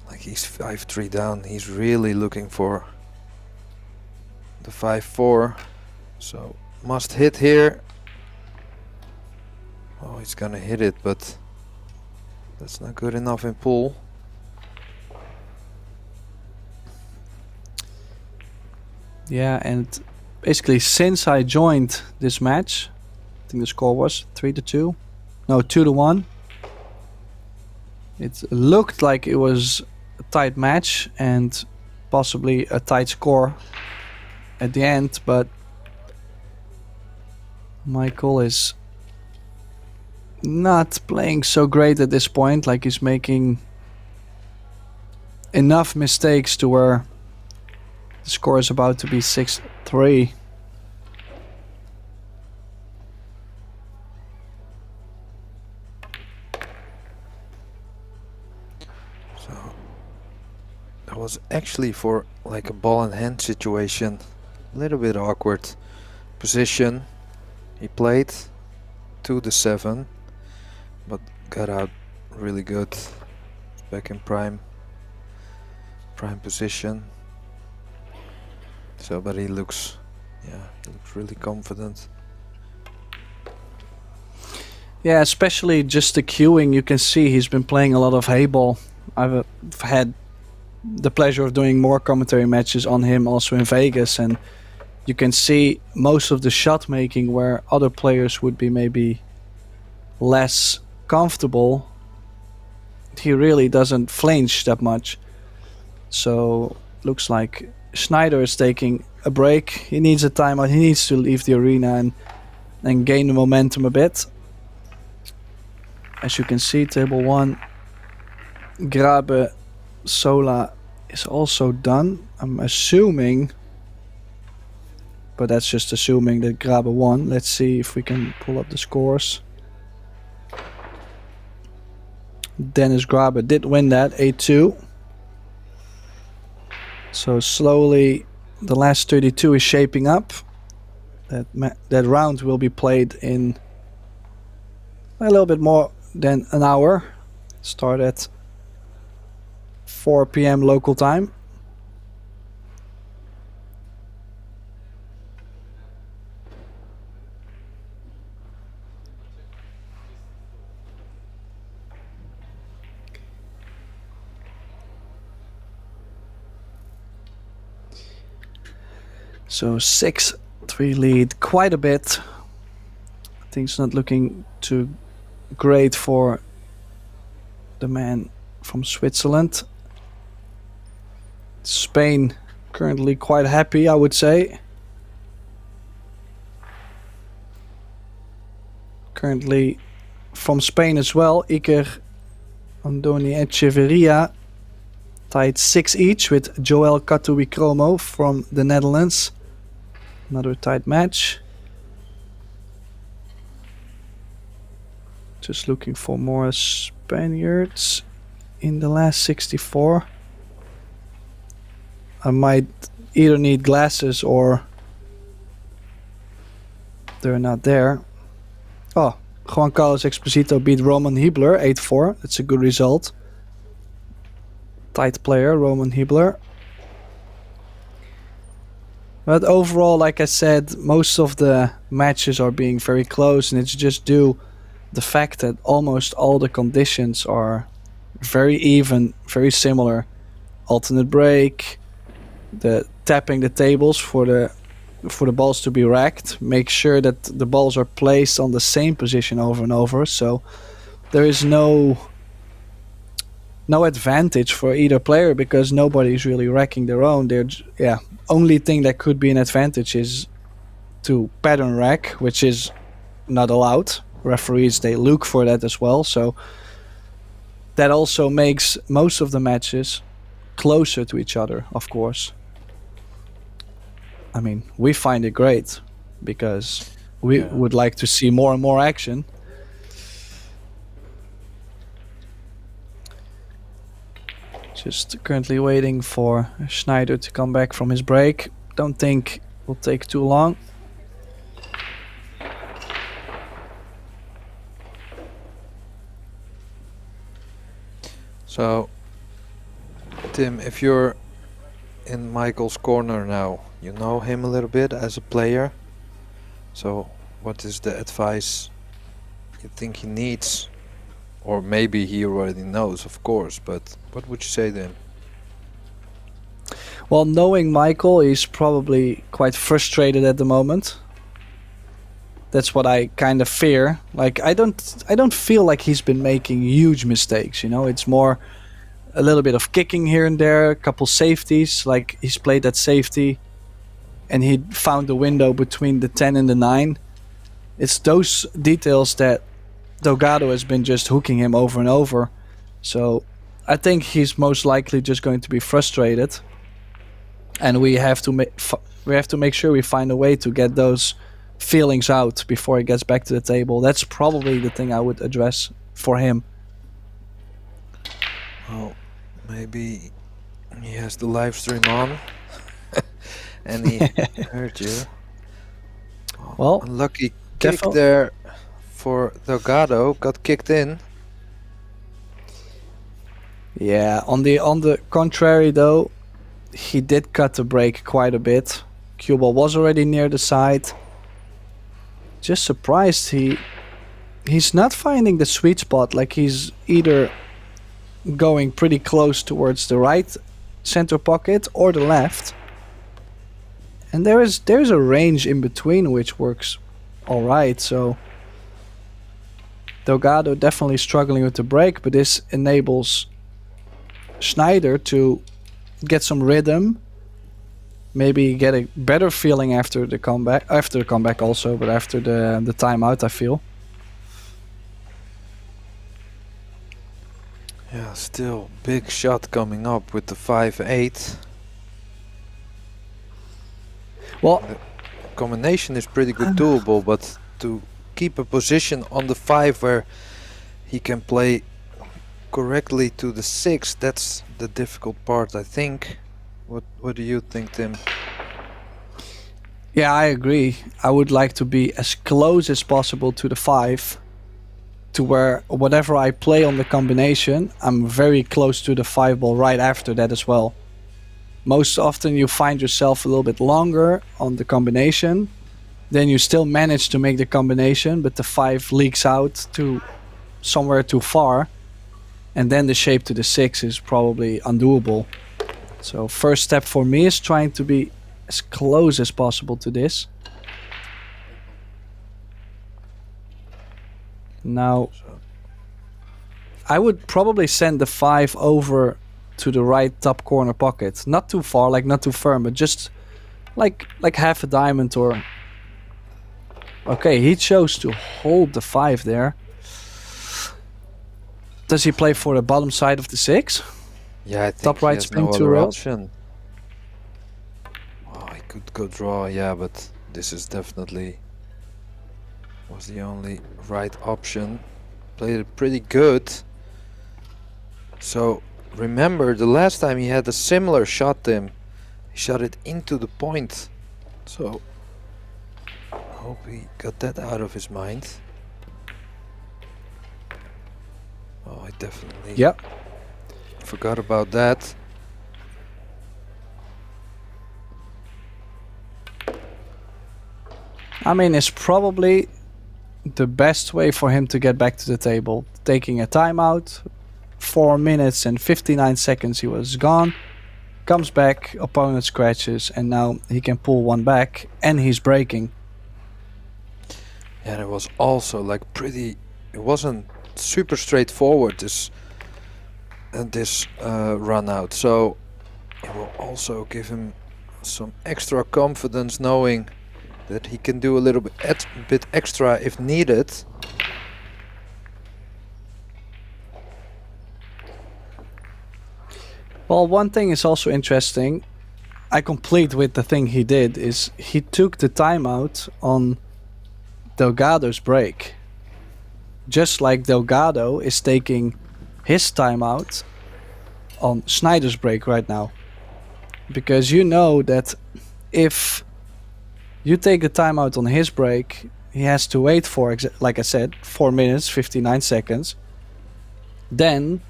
A: like he's 5-3 down, he's really looking for the 5-4, so must hit here. Oh, he's gonna hit it, but that's not good enough in pool.
B: Yeah, and basically since I joined this match, I think the score was 3-2, no 2-1. It looked like it was a tight match and possibly a tight score at the end, but Michael is not playing so great at this point. Like, he's making enough mistakes to where the score is about to be 6-3.
A: So that was actually, for like a ball in hand situation, a little bit awkward position. He played 2-7, but got out really good. Back in prime position. So, but he looks, yeah, he looks really confident.
B: Yeah, especially just the cueing. You can see he's been playing a lot of hay ball. I've had the pleasure of doing more commentary matches on him also in Vegas, and you can see most of the shot making where other players would be maybe less comfortable. He really doesn't flinch that much. So looks like Schneider is taking a break. He needs a timeout. He needs to leave the arena and gain the momentum a bit. As you can see, table 1, Grabe Sola is also done. I'm assuming, but that's just assuming, that Grabe won. Let's see if we can pull up the scores. Dennis Grabe did win that, 8-2. So slowly the last 32 is shaping up. That round will be played in a little bit more than an hour. Start at 4 p.m. local time. So 6-3 lead, quite a bit. Things not looking too great for the man from Switzerland. Spain currently quite happy, I would say. Currently from Spain as well, Iker Andoni Echeverria tied 6 each with Joel Katuwi-Kromo from the Netherlands. Another tight match. Just looking for more Spaniards in the last 64. I might either need glasses or they're not there. Oh, Juan Carlos Exposito beat Roman Hiebler 8-4. That's a good result. Tight player, Roman Hiebler. But overall, like I said, most of the matches are being very close, and it's just due the fact that almost all the conditions are very even, very similar. Alternate break, the tapping the tables for the balls to be racked, make sure that the balls are placed on the same position over and over. So there is no advantage for either player because nobody's really racking their own. Only thing that could be an advantage is to pattern rack, which is not allowed. Referees, they look for that as well. So that also makes most of the matches closer to each other, of course. I mean, we find it great because we would like to see more and more action. Just currently waiting for Schneider to come back from his break. Don't think will take too long.
A: So, Tim, if you're in Michael's corner now, you know him a little bit as a player. So, what is the advice you think he needs? Or maybe he already knows, of course, but what would you say to him?
B: Well, knowing Michael, he's probably quite frustrated at the moment. That's what I kind of fear. Like I don't feel like he's been making huge mistakes, you know. It's more a little bit of kicking here and there, a couple safeties, like he's played that safety and he found the window between the 10 and the 9. It's those details that Delgado has been just hooking him over and over. So I think he's most likely just going to be frustrated. And we have to make sure we find a way to get those feelings out before he gets back to the table. That's probably the thing I would address for him.
A: Well, maybe he has the live stream on and he heard you.
B: Well,
A: unlucky kick there for Delgado, got kicked in.
B: Yeah, on the contrary though, he did cut the break quite a bit. Cue ball was already near the side. Just surprised he's not finding the sweet spot. Like he's either going pretty close towards the right center pocket or the left. And there's a range in between which works all right. So Delgado definitely struggling with the break, but this enables Schneider to get some rhythm, maybe get a better feeling after the comeback also, but after the timeout, I feel.
A: Yeah, still big shot coming up with the 5-8.
B: Well,
A: the combination is pretty good doable, but to keep a position on the 5 where he can play correctly to the 6, that's the difficult part, I think. What do you think, Tim?
B: Yeah, I agree. I would like to be as close as possible to the 5, to where whatever I play on the combination, I'm very close to the 5 ball right after that as well. Most often you find yourself a little bit longer on the combination, then you still manage to make the combination, but the 5 leaks out to somewhere too far, and then the shape to the 6 is probably undoable. So first step for me is trying to be as close as possible to this. Now, I would probably send the 5 over to the right top corner pocket. Not too far, like not too firm, but just like half a diamond or... Okay, he chose to hold the 5 there. Does he play for the bottom side of the 6?
A: Yeah, I think
B: top right
A: he has
B: spin
A: no
B: 2
A: other
B: rails.
A: option. Oh, I could go draw, yeah, but this is definitely was the only right option. Played it pretty good. So remember, the last time he had a similar shot, Tim. He shot it into the point. So I hope he got that out of his mind. Oh, I definitely forgot about that.
B: I mean, it's probably the best way for him to get back to the table. Taking a timeout, 4 minutes and 59 seconds he was gone. Comes back, opponent scratches, and now he can pull one back, and he's breaking.
A: And it was also like pretty, it wasn't super straightforward, this run out, so it will also give him some extra confidence knowing that he can do a little bit extra if needed.
B: Well, one thing is also interesting. I complete with the thing he did is he took the timeout on Delgado's break. Just like Delgado is taking his timeout on Schneider's break right now. Because you know that if you take a timeout on his break, he has to wait for, like I said, 4 minutes, 59 seconds. Then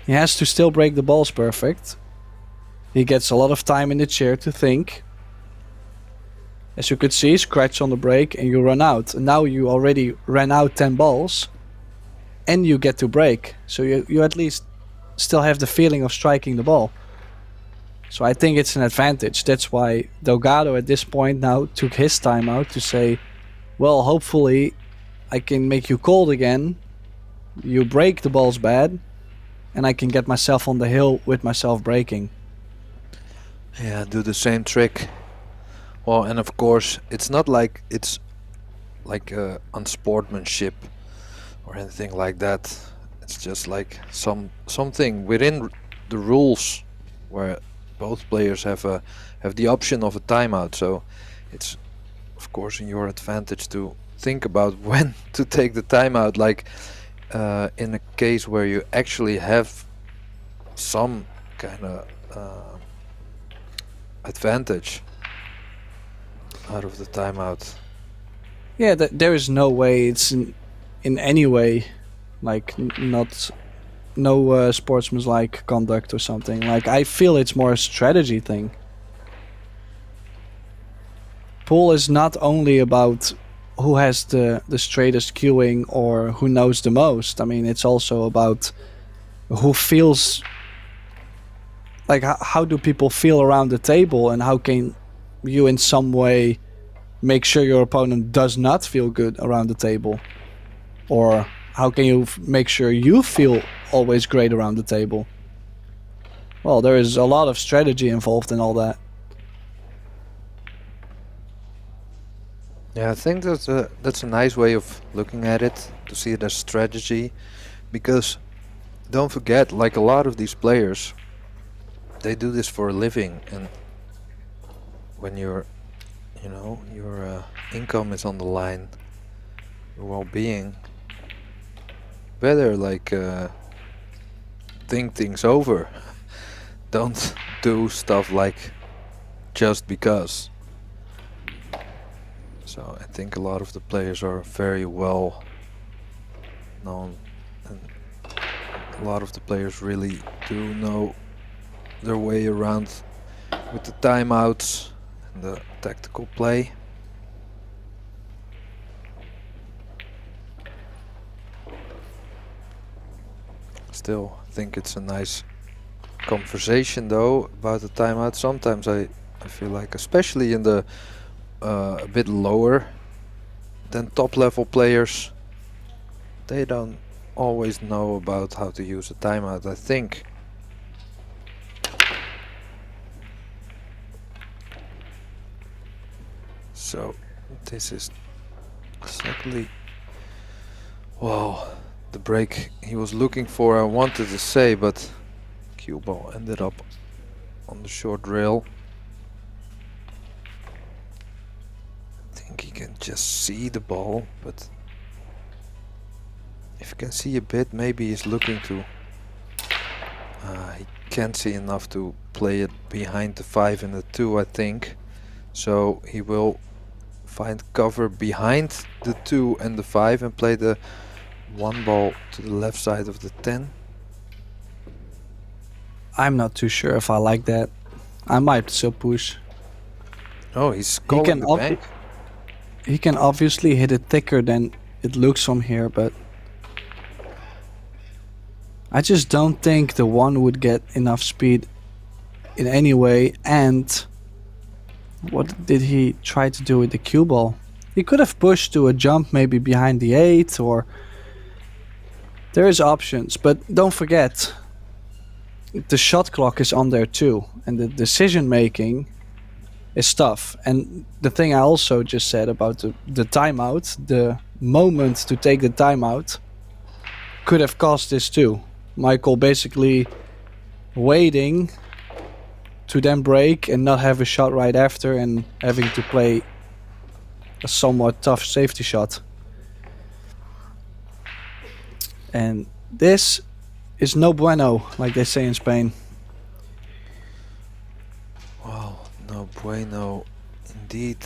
B: he has to still break the balls perfect. He gets a lot of time in the chair to think. As you could see, scratch on the break and you run out. And now you already ran out 10 balls and you get to break. So you at least still have the feeling of striking the ball. So I think it's an advantage. That's why Delgado at this point now took his timeout to say, well, hopefully I can make you cold again. You break the balls bad and I can get myself on the hill with myself breaking.
A: Yeah, do the same trick. Well, and of course, it's not like it's like unsportsmanship or anything like that. It's just like something within the rules where both players have the option of a timeout. So it's of course in your advantage to think about when to take the timeout. Like in a case where you actually have some kind of advantage out of the timeout.
B: Yeah, there is no way it's in any way like no sportsmanlike conduct or something. Like I feel it's more a strategy thing. Pool is not only about who has the straightest cueing or who knows the most. I mean, it's also about who feels like how do people feel around the table, and how can you in some way make sure your opponent does not feel good around the table, or how can you make sure you feel always great around the table. Well, there is a lot of strategy involved in all that.
A: Yeah, I think that's a nice way of looking at it, to see it as strategy, because don't forget, like a lot of these players, they do this for a living, and when your income is on the line, your well-being, better like think things over. Don't do stuff like just because. So I think a lot of the players are very well known, and a lot of the players really do know their way around with the timeouts and the tactical play. Still, I think it's a nice conversation though about the timeout. Sometimes I feel like, especially in the a bit lower than top level players, they don't always know about how to use a timeout, I think. So this is exactly, well, the break he was looking for, I wanted to say, but cue ball ended up on the short rail. I think he can just see the ball, but if you can see a bit, maybe he's looking to he can't see enough to play it behind the 5 and the 2, I think. So he will find cover behind the 2 and the 5 and play the 1 ball to the left side of the 10.
B: I'm not too sure if I like that. I might still push.
A: Oh, he's calling the bank.
B: He can obviously hit it thicker than it looks from here, but I just don't think the 1 would get enough speed in any way. And what did he try to do with the cue ball? He could have pushed to a jump maybe behind the 8, or there is options, but don't forget the shot clock is on there too, and the decision making is tough. And the thing I also just said about the timeout, the moment to take the timeout could have caused this too. Michael basically waiting to then break and not have a shot right after, and having to play a somewhat tough safety shot. And this is no bueno, like they say in Spain.
A: Wow, no bueno indeed.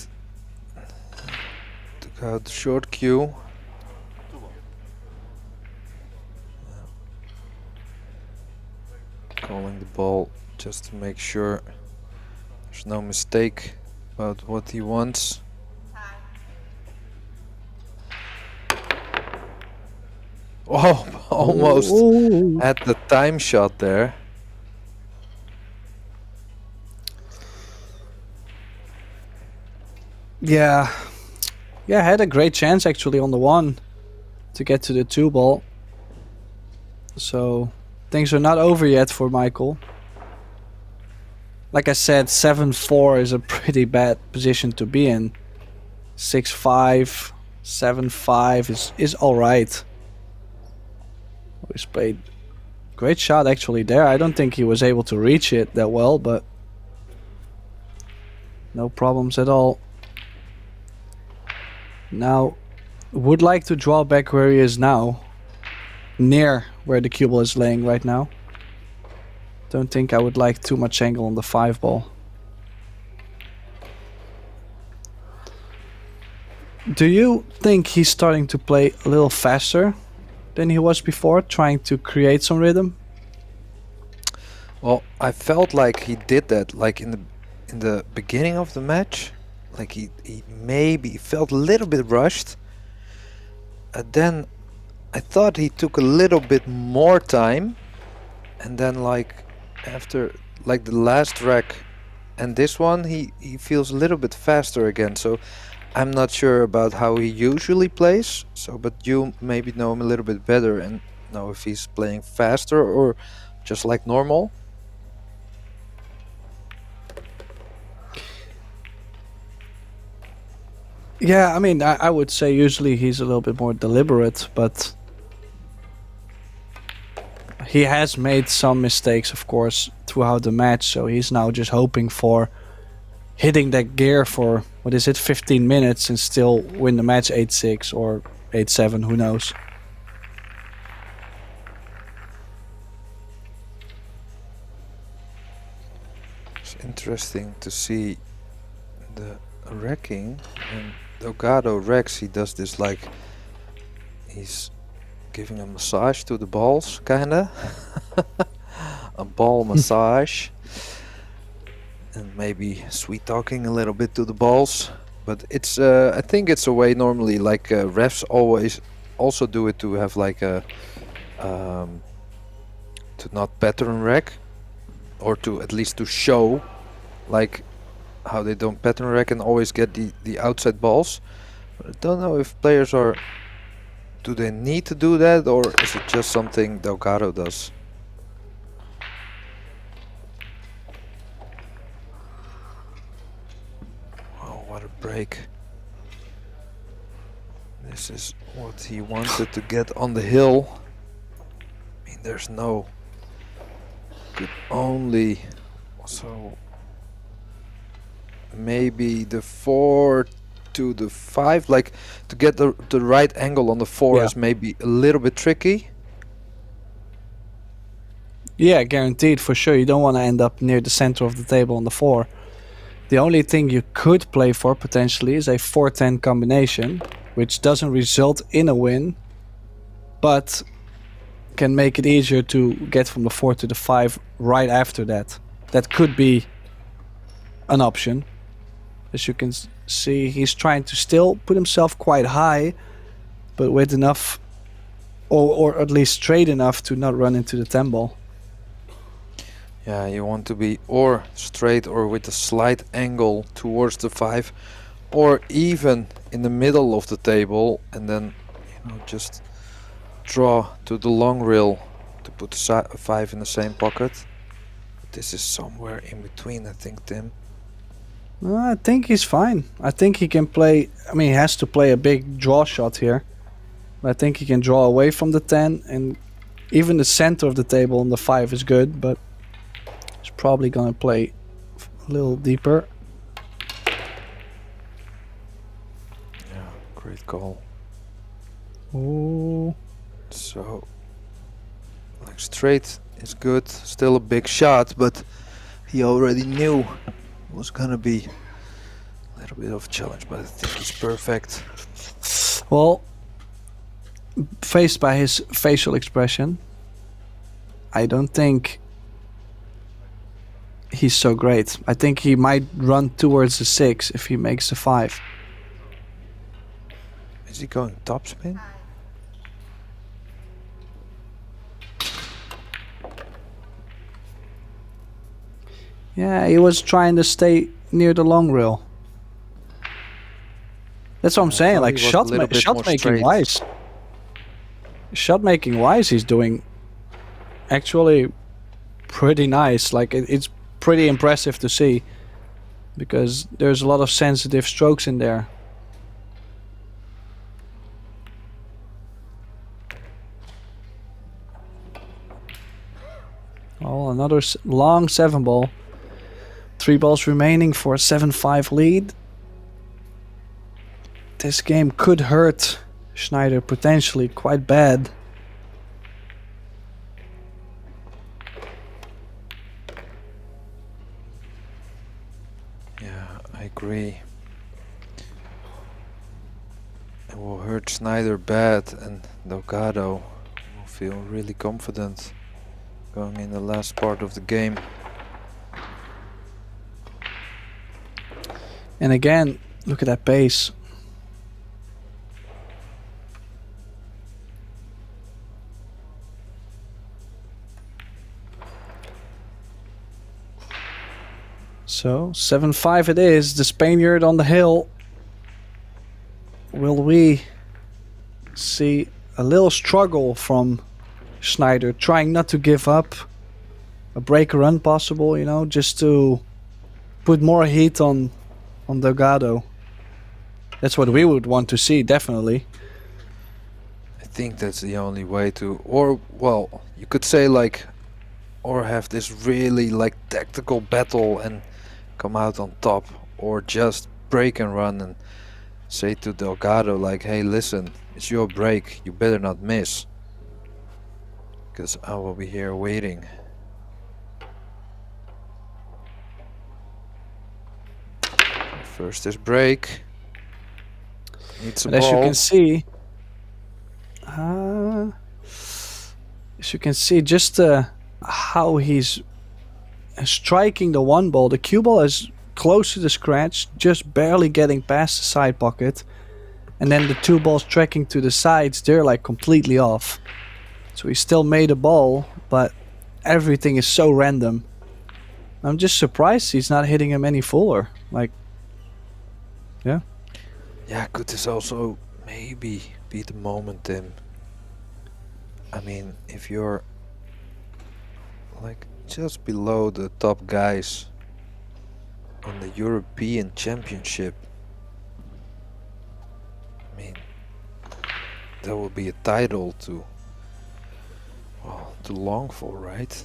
A: Took out the short cue. Calling the ball just to make sure there's no mistake about what he wants. Oh, almost had the time shot there.
B: Yeah, had a great chance actually on the 1 to get to the 2 ball. So things are not over yet for Michael. Like I said, 7-4 is a pretty bad position to be in. 6-5, 7-5 is alright. He's played great shot actually there. I don't think he was able to reach it that well, but no problems at all. Now, would like to draw back where he is now, near where the cue ball is laying right now. Don't think I would like too much angle on the 5 ball. Do you think he's starting to play a little faster than he was before, trying to create some rhythm?
A: Well, I felt like he did that, like in the beginning of the match. Like he maybe felt a little bit rushed. And then I thought he took a little bit more time. And then like after like the last rack and this one, he feels a little bit faster again. So I'm not sure about how he usually plays. So, but you maybe know him a little bit better and know if he's playing faster or just like normal.
B: Yeah, I mean, I would say usually he's a little bit more deliberate, but he has made some mistakes, of course, throughout the match. So he's now just hoping for hitting that gear for, what is it, 15 minutes and still win the match 8-6 or 8-7, who knows.
A: It's interesting to see the racking. When Delgado racks, he does this like he's giving a massage to the balls, kinda. A ball massage. And maybe sweet talking a little bit to the balls. But it's I think it's a way normally like refs always also do it to have like a to not pattern rack, or to at least to show like how they don't pattern rack and always get the outside balls. But I don't know if players are, do they need to do that, or is it just something Delgado does? Oh, what a break. This is what he wanted to get on the hill. I mean, there's no, could only, so maybe the 4 to the 5, like to get the right angle on the 4 is maybe a little bit tricky.
B: Yeah, guaranteed for sure. You don't want to end up near the center of the table on the 4. The only thing you could play for potentially is a 4-10 combination, which doesn't result in a win, but can make it easier to get from the 4 to the 5 right after that. That could be an option. As you can see, he's trying to still put himself quite high, but with enough, or at least straight enough to not run into the 10 ball.
A: Yeah, you want to be or straight or with a slight angle towards the 5, or even in the middle of the table, and then, you know, just draw to the long rail to put the 5 in the same pocket. But this is somewhere in between, I think, Tim.
B: I think he's fine. I think he can play, I mean, he has to play a big draw shot here. But I think he can draw away from the 10, and even the center of the table on the 5 is good, but he's probably gonna play a little deeper.
A: Yeah, great call.
B: Ooh.
A: So Like straight is good, still a big shot, but he already knew it was gonna be a little bit of a challenge, but I think he's perfect.
B: Well, faced by his facial expression, I don't think he's so great. I think he might run towards the 6 if he makes the 5.
A: Is he going topspin?
B: Yeah, he was trying to stay near the long rail. That's what I'm saying. Like shot making wise, he's doing actually pretty nice. Like it's pretty impressive to see, because there's a lot of sensitive strokes in there. Oh, another long 7 ball. 3 balls remaining for a 7-5 lead. This game could hurt Schneider potentially quite bad.
A: Yeah, I agree. It will hurt Schneider bad, and Delgado will feel really confident going in the last part of the game.
B: And again, look at that pace. So 7-5 it is. The Spaniard on the hill. Will we see a little struggle from Schneider, trying not to give up? A break run possible, you know, just to put more heat on Delgado. That's what we would want to see, definitely.
A: I think that's the only way to, or well, you could say like, or have this really like tactical battle and come out on top, or just break and run and say to Delgado like, hey listen, it's your break, you better not miss, because I will be here waiting. First is break. Needs a ball.
B: As you can see, just how he's striking the 1 ball. The cue ball is close to the scratch, just barely getting past the side pocket, and then the 2 balls tracking to the sides, they're like completely off. So he still made a ball, but everything is so random. I'm just surprised he's not hitting him any fuller. Like, yeah.
A: Yeah, could this also maybe be the moment, Tim? I mean, if you're like just below the top guys on the European Championship, I mean, that will be a title to, well, to long for, right?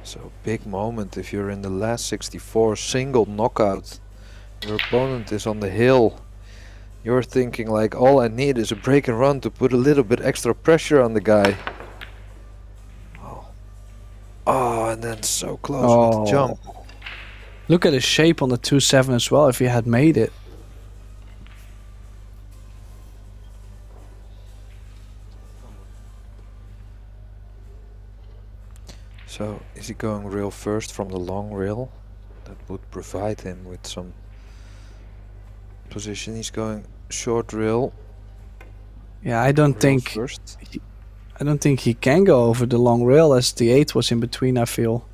A: So big moment if you're in the last 64, single knockout. Your opponent is on the hill. You're thinking like, all I need is a break and run to put a little bit extra pressure on the guy. Oh, and then so close with the jump.
B: Look at his shape on the 2-7 as well, if he had made it.
A: So, is he going rail first from the long rail? That would provide him with some position. He's going short rail.
B: Yeah, I don't think he can go over the long rail, as the 8 was in between, I feel.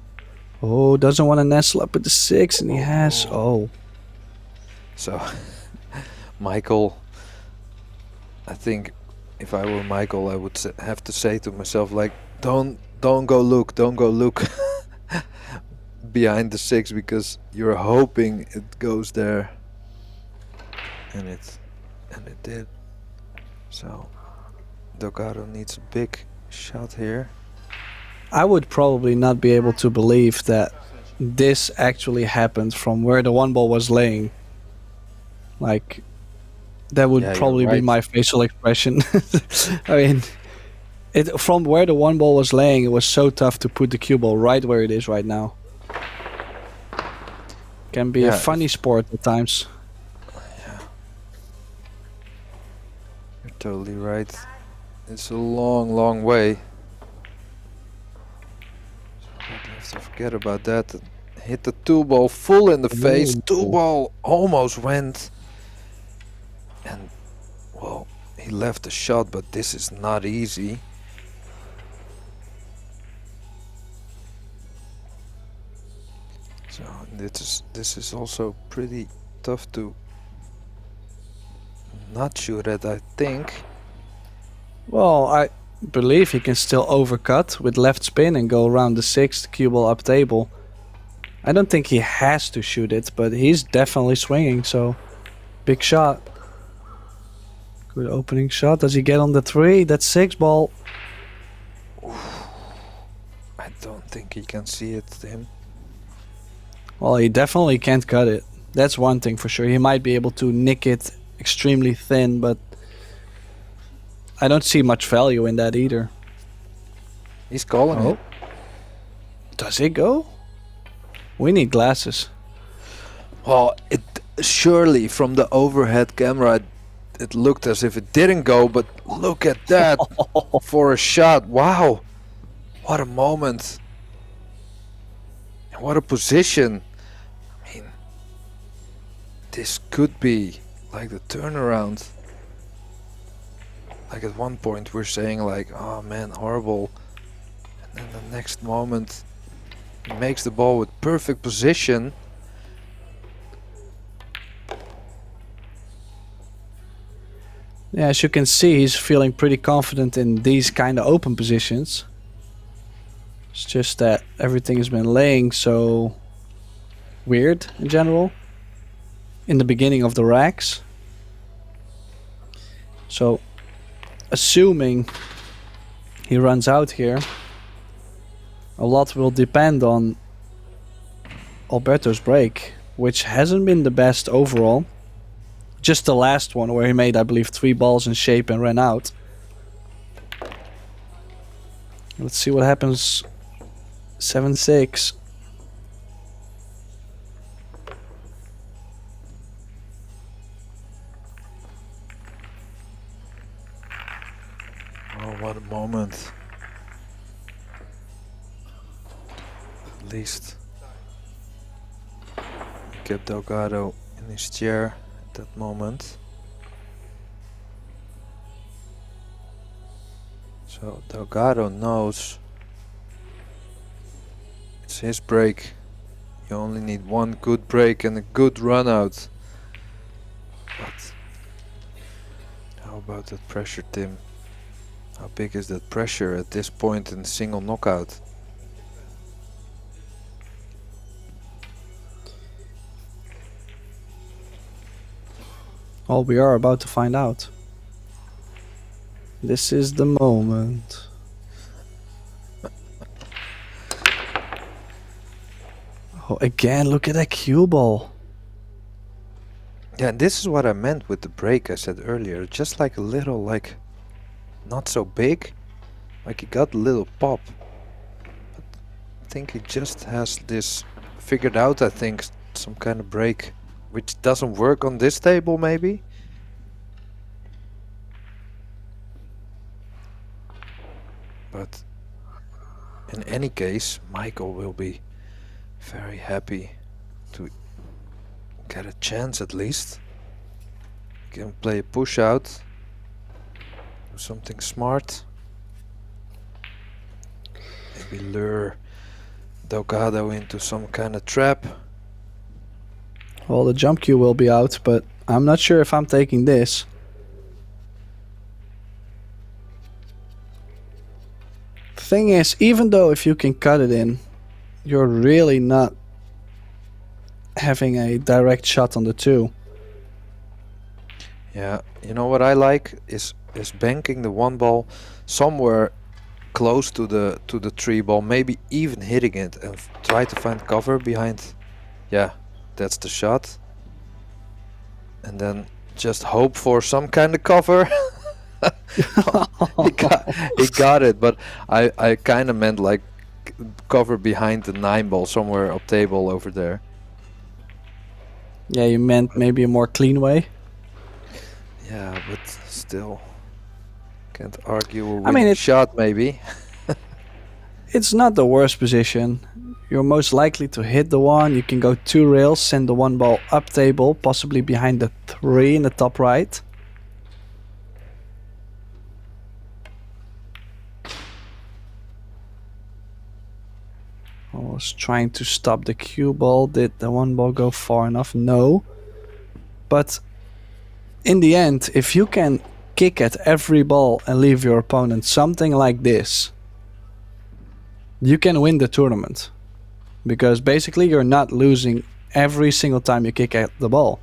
B: Oh, doesn't want to nestle up with the 6, and he has. Oh.
A: So, Michael, I think if I were Michael, I would have to say to myself like, don't go look behind the 6, because you're hoping it goes there, and it did. So Delgado needs a big shot here.
B: I would probably not be able to believe that this actually happened from where the 1 ball was laying. Like, that would probably be my facial expression. I mean, From where the one ball was laying, it was so tough to put the cue ball right where it is right now. Can be a funny sport at times.
A: Yeah. You're totally right. It's a long, long way. So I don't have to forget about that. Hit the two ball full in the face. Two ball almost went. And, well, he left the shot, but this is not easy. So this is also pretty tough to not shoot at, I think.
B: Well, I believe he can still overcut with left spin and go around the sixth cue ball up table. I don't think he has to shoot it, but he's definitely swinging, so big shot. Good opening shot. Does he get on the three? That's six ball.
A: I don't think he can see it, Tim.
B: Well, he definitely can't cut it. That's one thing for sure. He might be able to nick it extremely thin, but I don't see much value in that either.
A: He's calling it.
B: Does it go? We need glasses.
A: Well, it surely from the overhead camera it looked as if it didn't go, but look at that for a shot. Wow, what a moment. What a position. I mean, this could be like the turnaround. Like at one point we're saying like, oh man, horrible. And then the next moment he makes the ball with perfect position.
B: Yeah, as you can see, he's feeling pretty confident in these kind of open positions. It's just that everything has been laying so weird in general in the beginning of the racks. So assuming he runs out here, a lot will depend on Alberto's break, which hasn't been the best overall. Just the last one where he made, I believe, 3 balls in shape and ran out. Let's see what happens. 7-6.
A: Oh, what a moment. At least he kept Delgado in his chair at that moment. So Delgado knows it's his break. You only need one good break and a good run out. But how about that pressure, Tim? How big is that pressure at this point in single knockout?
B: Well, we are about to find out. This is the moment. Oh, again, look at that cue ball.
A: Yeah, and this is what I meant with the break I said earlier. Just like a little, like, not so big. Like he got a little pop. But I think he just has this figured out, I think, some kind of break. Which doesn't work on this table, maybe? But in any case, Michael will be very happy to get a chance at least. He can play a push out, do something smart. Maybe lure Delgado into some kind of trap.
B: Well, the jump cue will be out, but I'm not sure if I'm taking this. Thing is, even though if you can cut it in, you're really not having a direct shot on the 2.
A: Yeah, you know what I like is banking the 1 ball somewhere close to the 3 ball, maybe even hitting it and try to find cover behind. Yeah, that's the shot. And then just hope for some kind of cover. He got it, but I kind of meant like cover behind the 9 ball somewhere up table over there.
B: Yeah, you meant maybe a more clean way.
A: Yeah, but still can't argue a
B: I mean,
A: winning shot maybe.
B: It's not the worst position. You're most likely to hit the one. You can go 2 rails, send the 1 ball up table, possibly behind the 3 in the top right. I was trying to stop the cue ball. Did the 1 ball go far enough? No. But in the end, if you can kick at every ball and leave your opponent something like this, you can win the tournament. Because basically you're not losing every single time you kick at the ball.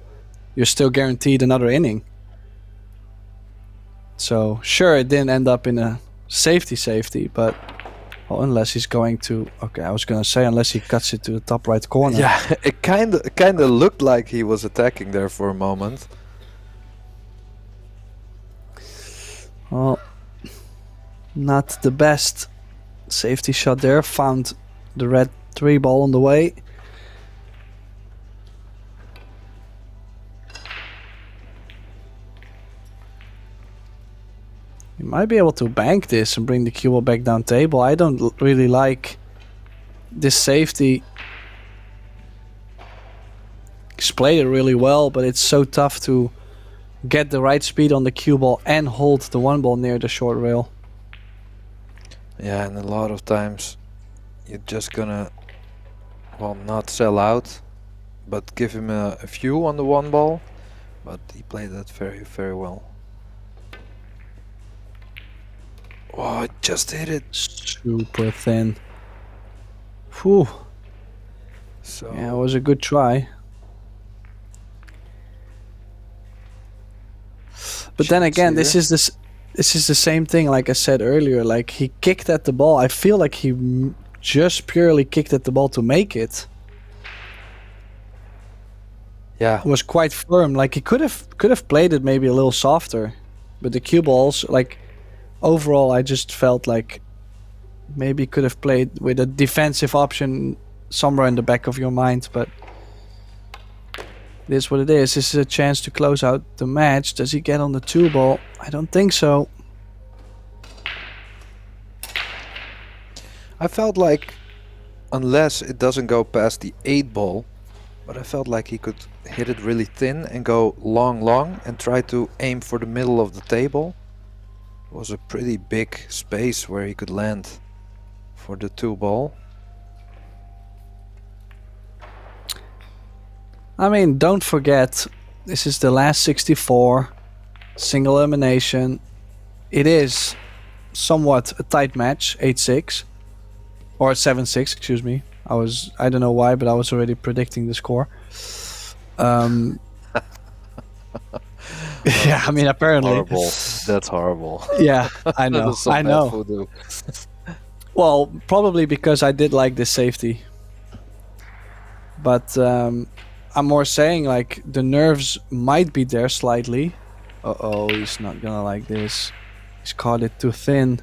B: You're still guaranteed another inning. So sure, it didn't end up in a safety, but well, unless he's going to, okay, I was gonna say unless he cuts it to the top right corner.
A: Yeah, it kind of looked like he was attacking there for a moment.
B: Well, not the best safety shot there. Found the red 3 ball on the way. You might be able to bank this and bring the cue ball back down table. I don't really like this safety. He's played it really well, but it's so tough to get the right speed on the cue ball and hold the 1 ball near the short rail.
A: Yeah, and a lot of times you're just gonna, well, not sell out, but give him a few on the 1 ball. But he played that very, very well. Oh, I just hit it.
B: Super thin. Whew.
A: So
B: Yeah, it was a good try. But then again, this is the same thing like I said earlier. Like, he kicked at the ball. I feel like he just purely kicked at the ball to make it.
A: yeah,
B: It was quite firm. Like, he could have played it maybe a little softer. But the cue balls, like, overall, I just felt like maybe could have played with a defensive option somewhere in the back of your mind, but it is what it is. This is a chance to close out the match. Does he get on the 2 ball? I don't think so.
A: I felt like, unless it doesn't go past the 8 ball, but I felt like he could hit it really thin and go long and try to aim for the middle of the table. It was a pretty big space where he could land for the 2 ball.
B: I mean, don't forget, this is the last 64, single elimination. It is somewhat a tight match, 8-6, or 7-6, excuse me. I don't know why, but I was already predicting the score. Yeah, I mean, apparently.
A: Horrible. That's horrible.
B: Yeah, I know. I know. Well, probably because I did like the safety. But I'm more saying, like, the nerves might be there slightly. Uh-oh, he's not gonna like this. He's caught it too thin.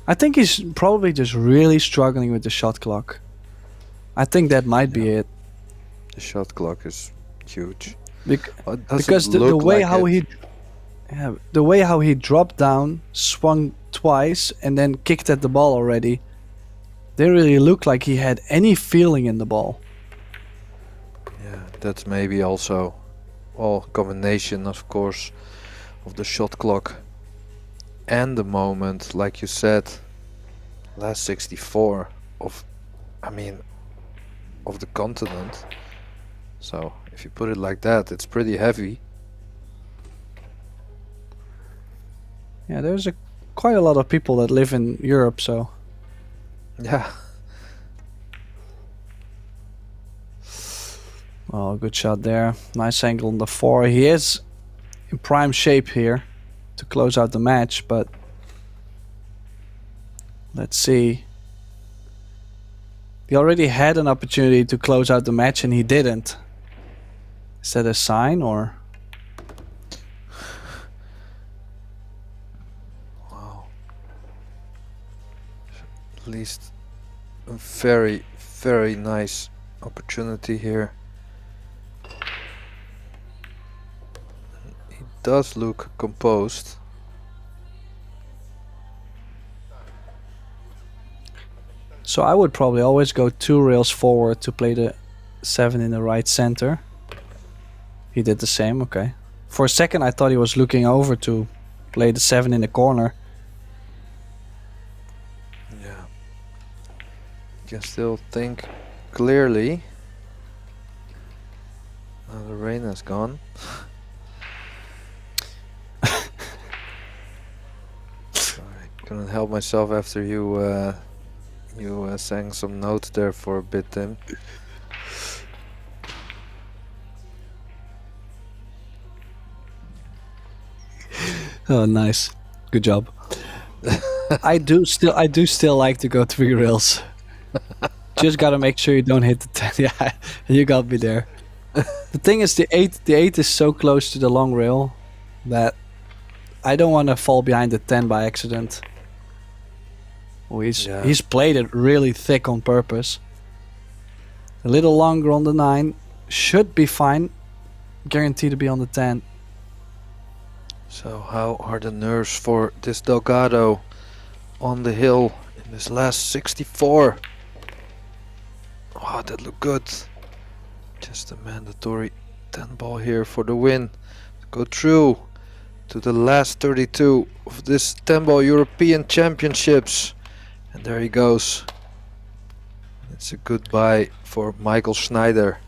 B: I think he's probably just really struggling with the shot clock. I think that might be it.
A: The shot clock is huge.
B: Because the way like the way how he dropped down, swung twice, and then kicked at the ball already, didn't really look like he had any feeling in the ball.
A: Yeah, that's maybe also all combination, of course, of the shot clock and the moment, like you said, last 64 of, I mean, of the continent. So if you put it like that, it's pretty heavy.
B: Yeah, there's quite a lot of people that live in Europe, so
A: yeah.
B: Oh, good shot there. Nice angle on the 4. He is in prime shape here to close out the match, but let's see. He already had an opportunity to close out the match and he didn't. Is that a sign or?
A: at least a very, very nice opportunity here. He does look composed.
B: So I would probably always go 2 rails forward to play the 7 in the right center. He did the same, okay. For a second I thought he was looking over to play the 7 in the corner.
A: Yeah. Can still think clearly. Now the rain has gone. I couldn't help myself after you sang some notes there for a bit, Tim.
B: Oh, nice. Good job. I do still like to go 3 rails. Just gotta make sure you don't hit the 10. Yeah, you got me there. The thing is, the 8 is so close to the long rail that I don't want to fall behind the 10 by accident. Oh, he's played it really thick on purpose. A little longer on the 9 should be fine. Guaranteed to be on the 10.
A: So how are the nerves for this Delgado on the hill in this last 64? Oh, that looked good. Just a mandatory 10 ball here for the win. Go through to the last 32 of this 10 ball European Championships. And there he goes. It's a goodbye for Michael Schneider.